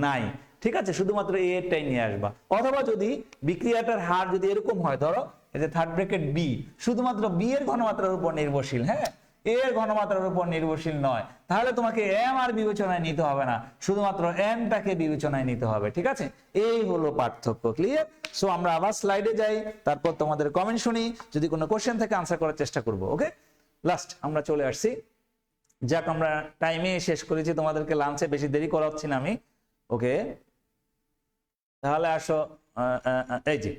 নাই। ঠিক আছে, শুধুমাত্র এ এরটাই নিয়ে আসবা। অথবা যদি বিক্রিয়াটার হার যদি এরকম হয়, ধরো এই যে থার্ড ব্র্যাকেট বি শুধুমাত্র বি এর ঘনমাত্রার উপর নির্ভরশীল, হ্যাঁ, এ এর ঘনমাত্রার উপর নির্ভরশীল নয়, তাহলে তোমাকে এম আর বিবেচনায় নিতে হবে না, শুধুমাত্র এনটাকে বিবেচনায় নিতে হবে। ঠিক আছে, এই হলো পার্থক্য। ক্লিয়ার? সো আমরা আবার স্লাইডে যাই, তারপর তোমাদের কমেন্ট শুনি, যদি কোনো কোশ্চেন থাকে আনসার করার চেষ্টা করব। ওকে, লাস্ট আমরা চলে আসছি। যাক, আমরা টাইমে শেষ করেছি, তোমাদেরকে লাঞ্চে বেশি দেরি করাচ্ছি না আমি। ওকে, তাহলে আসো এই যে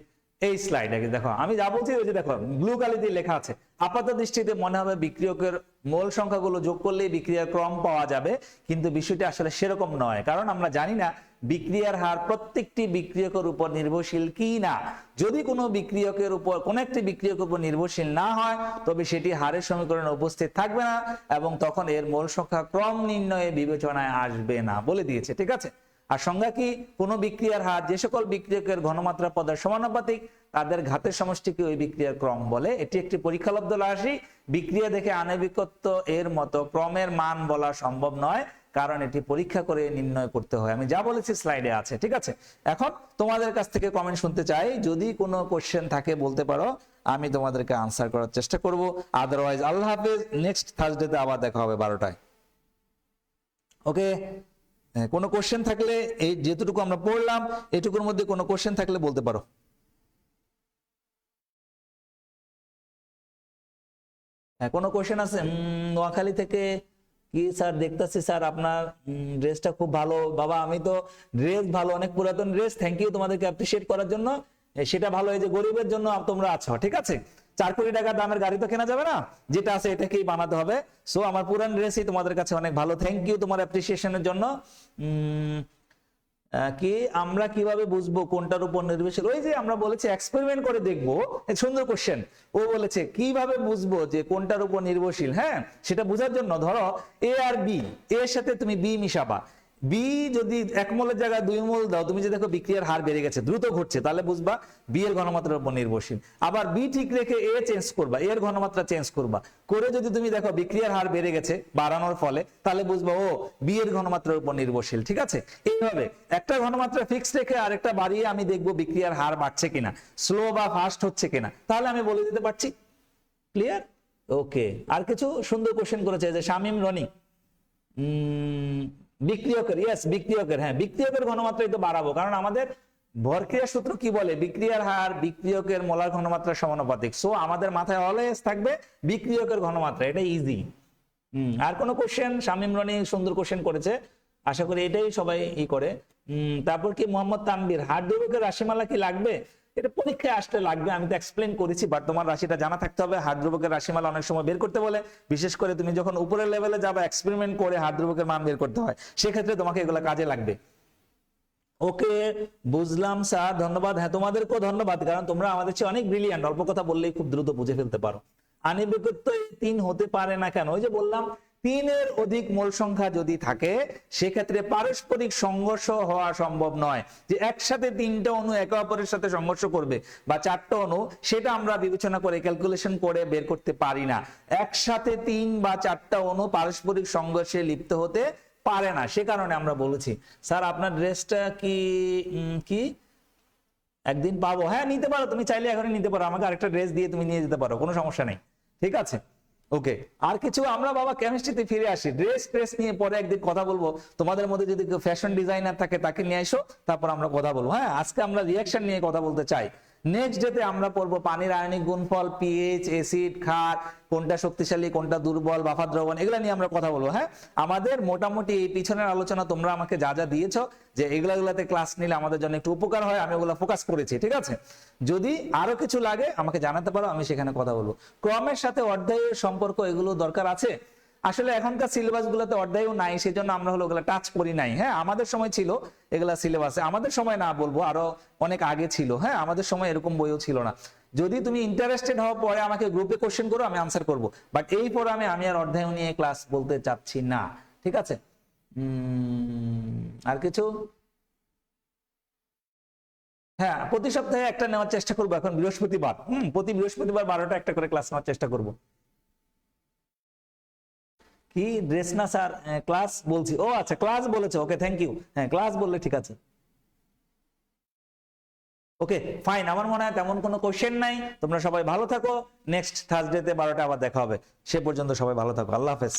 এই স্লাইডে দেখো, আমি যা বলছি ওই যে দেখো ব্লু কালি দিয়ে লেখা আছে। আপাত দৃষ্টিতে মনে হবে বিক্রিয়কের মোল সংখ্যাগুলো যোগ করলেই বিক্রিয়ার ক্রম পাওয়া যাবে, কিন্তু বিষয়টা আসলে সেরকম নয়, কারণ আমরা জানি না বিক্রিয়ার হার প্রত্যেকটি বিক্রিয়কের উপর নির্ভরশীল কি না। যদি কোনো বিক্রিয়কের উপর কোন একটি বিক্রিয়কের উপর নির্ভরশীল না হয়, তবে সেটি হারের সমীকরণে উপস্থিত থাকবে না এবং তখন এর মোল সংখ্যা ক্রম নির্ণয়ে বিবেচনায় আসবে না, বলে দিয়েছে। ঠিক আছে, আর সংজ্ঞা কি? কোন বিক্রিয়ার হার যে সকল বিক্রিয়কের ঘনমাত্রা পদের সমানুপাতিক তাদের ঘাতের সমষ্টিকে ওই বিক্রিয়ার ক্রম বলে। এটি একটি পরীক্ষালব্ধ রাশি। বিক্রিয়া দেখে আণবিকত্ব এর মতো ক্রমের মান বলা সম্ভব নয়, কারণ এটি পরীক্ষা করে নির্ণয় করতে হয়। আমি যা বলেছি স্লাইডে আছে। ঠিক আছে, এখন তোমাদের কাছ থেকে কমেন্ট শুনতে চাই, যদি কোনো কোশ্চেন থাকে বলতে পারো, আমি তোমাদেরকে আনসার করার চেষ্টা করব। আদারওয়াইজ আল্লাহ হাফেজ, নেক্সট থার্সডেতে আবার দেখা হবে 12টায়। ওকে, কোনো কোশ্চেন থাকলে, এই যেটুকু আমরা পড়লাম এটুকুর মধ্যে কোনো কোশ্চেন থাকলে বলতে পারো। কোনো কোশ্চেন আছে? নোয়াখালী থেকে কি স্যার, দেখতেছি স্যার আপনার ড্রেসটা খুব ভালো। বাবা, আমি তো ড্রেস ভালো, অনেক পুরাতন ড্রেস, থ্যাংক ইউ তোমাদেরকে অ্যাপ্রিশিয়েট করার জন্য। সেটা ভালো, এই যে গরিবের জন্য তোমরা আছো। ঠিক আছে, 4 কোটি টাকা দামের গাড়ি তো কেনা যাবে না, যেটা আছে এটাকেই বানাতে হবে। সো আমার পুরান ড্রেসই তোমাদের কাছে অনেক ভালো, থ্যাংক ইউ তোমার অ্যাপ্রিসিয়েশনের জন্য। কি আমরা কিভাবে বুঝবো কোনটার উপর নির্ভরশীল? ওই যে আমরা বলেছি এক্সপেরিমেন্ট করে দেখবো। সুন্দর কোশ্চেন, ও বলেছে কিভাবে বুঝবো যে কোনটার উপর নির্ভরশীল। হ্যাঁ, সেটা বোঝার জন্য ধরো এ আর বি, এর সাথে তুমি বি মিশাবা, বি যদি 1 মোলের জায়গায় 2 মোল দাও, তুমি যে দেখো বিক্রিয়ার হার বেড়ে গেছে, দ্রুত ঘটছে, তাহলে বুঝবা বি এর ঘনমাত্রার উপর নির্ভরশীল। আবার বি ঠিক রেখে এ চেঞ্জ করবা, এর ঘনমাত্রা চেঞ্জ করবা, করে যদি তুমি দেখো বিক্রিয়ার হার বেড়ে গেছে বাড়ানোর ফলে, তাহলে বুঝবা ও বি এর ঘনমাত্রার উপর নির্ভরশীল। ঠিক আছে, এইভাবে একটা ঘনমাত্রা ফিক্স রেখে আরেকটা বাড়িয়ে আমি দেখবো বিক্রিয়ার হার বাড়ছে কিনা, স্লো বা ফাস্ট হচ্ছে কিনা, তাহলে আমি বলে দিতে পারছি। ক্লিয়ার? ওকে, আর কিছু সুন্দর কোশ্চেন করেছে যে শামিম রনি, বিক্রিয়কের, ইয়েস বিক্রিয়কের, হ্যাঁ বিক্রিয়কের ঘনমাত্রা তো বাড়াবো, কারণ আমাদের ভরক্রিয়া সূত্র কি বলে, বিক্রিয়ার হার বিক্রিয়কের মোলার ঘনমাত্রার সমানুপাতিক। সো আমাদের মাথায় অলওয়েজ থাকবে বিক্রিয়কের ঘনমাত্রা, এটা ইজি। আর কোনো কোশ্চেন? শামিম রনি সুন্দর কোশ্চেন করেছে, আশা করি এটাই সবাই করে। তারপর কি মোহাম্মদ তানবীর, হার ধ্রুবকের রাশিমালা কি লাগবে? এটা পরীক্ষায় আসতে লাগবে, আমি তো এক্সপ্লেন করেছি, বাট তোমার রাশিটা জানা থাকতে হবে। হার ধ্রুবকের রাশিমালা অনেক সময় বের করতে বলে, বিশেষ করে তুমি যখন উপরের লেভেলে যাবে, এক্সপেরিমেন্ট করে হার ধ্রুবকের মান বের করতে হয়, সেক্ষেত্রে তোমাকে এগুলো কাজে লাগবে। ওকে, বুঝলাম স্যার, ধন্যবাদ। হ্যাঁ, তোমাদেরকেও ধন্যবাদ, কারণ তোমরা আমাদের চেয়ে অনেক ব্রিলিয়ান্ট, অল্প কথা বললেই খুব দ্রুত বুঝে ফেলতে পারো। আণবিকত্ব 3 হতে পারে না কেন? ওই যে বললাম, 3 এর অধিক মোল সংখ্যা যদি থাকে, সেক্ষেত্রে পারস্পরিক সংঘর্ষ হওয়া সম্ভব নয়। যে একসাথে 3টা অণু একে অপরের সাথে সংঘর্ষ করবে বা 4টা অণু, সেটা আমরা বিবেচনা করে ক্যালকুলেশন করে বের করতে পারি না। একসাথে 3 বা 4টা অণু পারস্পরিক সংঘর্ষে লিপ্ত হতে পারে না। সে কারণে আমরা বলেছি, স্যার আপনার ড্রেসটা কি একদিন পাবো? হ্যাঁ, নিতে পারো, তুমি চাইলে এখনই নিতে পারো, আমাকে আরেকটা ড্রেস দিয়ে তুমি নিয়ে যেতে পারো, কোনো সমস্যা নেই। ঠিক আছে, ওকে। আর কিছু? আমরা বাবা কেমিস্ট্রিতে ফিরে আসি, ড্রেস নিয়ে পরে একদিন কথা বলবো। তোমাদের মধ্যে যদি কেউ ফ্যাশন ডিজাইনার থাকে তাকে নিয়ে আসো, তারপর আমরা কথা বলবো। হ্যাঁ, আজকে আমরা রিয়াকশন নিয়ে কথা বলতে চাই। নেক্সট ডেতে আমরা পড়বো পানির আয়নিক গুণফল, পিএইচ, অ্যাসিড, ক্ষার, কোনটা শক্তিশালী কোনটা দুর্বল, বাফার দ্রবণ, এগুলা নিয়ে আমরা কথা বলবো। হ্যাঁ, আমাদের মোটামুটি এই পিছনের আলোচনা তোমরা আমাকে যা যা দিয়েছো যে এগুলাতে ক্লাস নিলে আমাদের জন্য একটু উপকার হয়, আমি ওগুলো ফোকাস করেছি। ঠিক আছে, যদি আরো কিছু লাগে আমাকে জানাতে পারো, আমি সেখানে কথা বলবো। ক্রমের সাথে অধ্যায়ের সম্পর্ক এগুলো দরকার আছে। আসলে এখনকার সিলেবাস গুলোতে অধ্যায়ও নাই, সেই জন্য আমরা হলো ওগুলো টাচ করি নাই। হ্যাঁ, আমাদের সময় ছিল এগুলা সিলেবাসে, আমাদের সময় না বলবো, আরো অনেক আগে ছিল। হ্যাঁ, আমাদের সময় এরকম বইও ছিল না। যদি তুমি ইন্টারেস্টেড হও পরে আমাকে গ্রুপে কোশ্চেন করো, আমি আনসার করবো, বাট এই পরে আমি আর অধ্যায় নিয়ে ক্লাস বলতে চাচ্ছি না। ঠিক আছে, আর কিছু? হ্যাঁ, প্রতি সপ্তাহে একটা নেওয়ার চেষ্টা করবো, এখন বৃহস্পতিবার, প্রতি বৃহস্পতিবার 12টা একটা করে ক্লাস নেওয়ার চেষ্টা করবো। কি ড্রেস না স্যার, ক্লাস বলছি। ও আচ্ছা, ক্লাস বলেছে, ওকে থ্যাংক ইউ। হ্যাঁ, ক্লাস বললে ঠিক আছে, ওকে ফাইন। আমার মনে হয় তেমন কোনো কোশ্চেন নাই। তোমরা সবাই ভালো থাকো, নেক্সট থার্সডেতে 12টা আবার দেখা হবে। সে পর্যন্ত সবাই ভালো থাকো, আল্লাহ হাফেজ।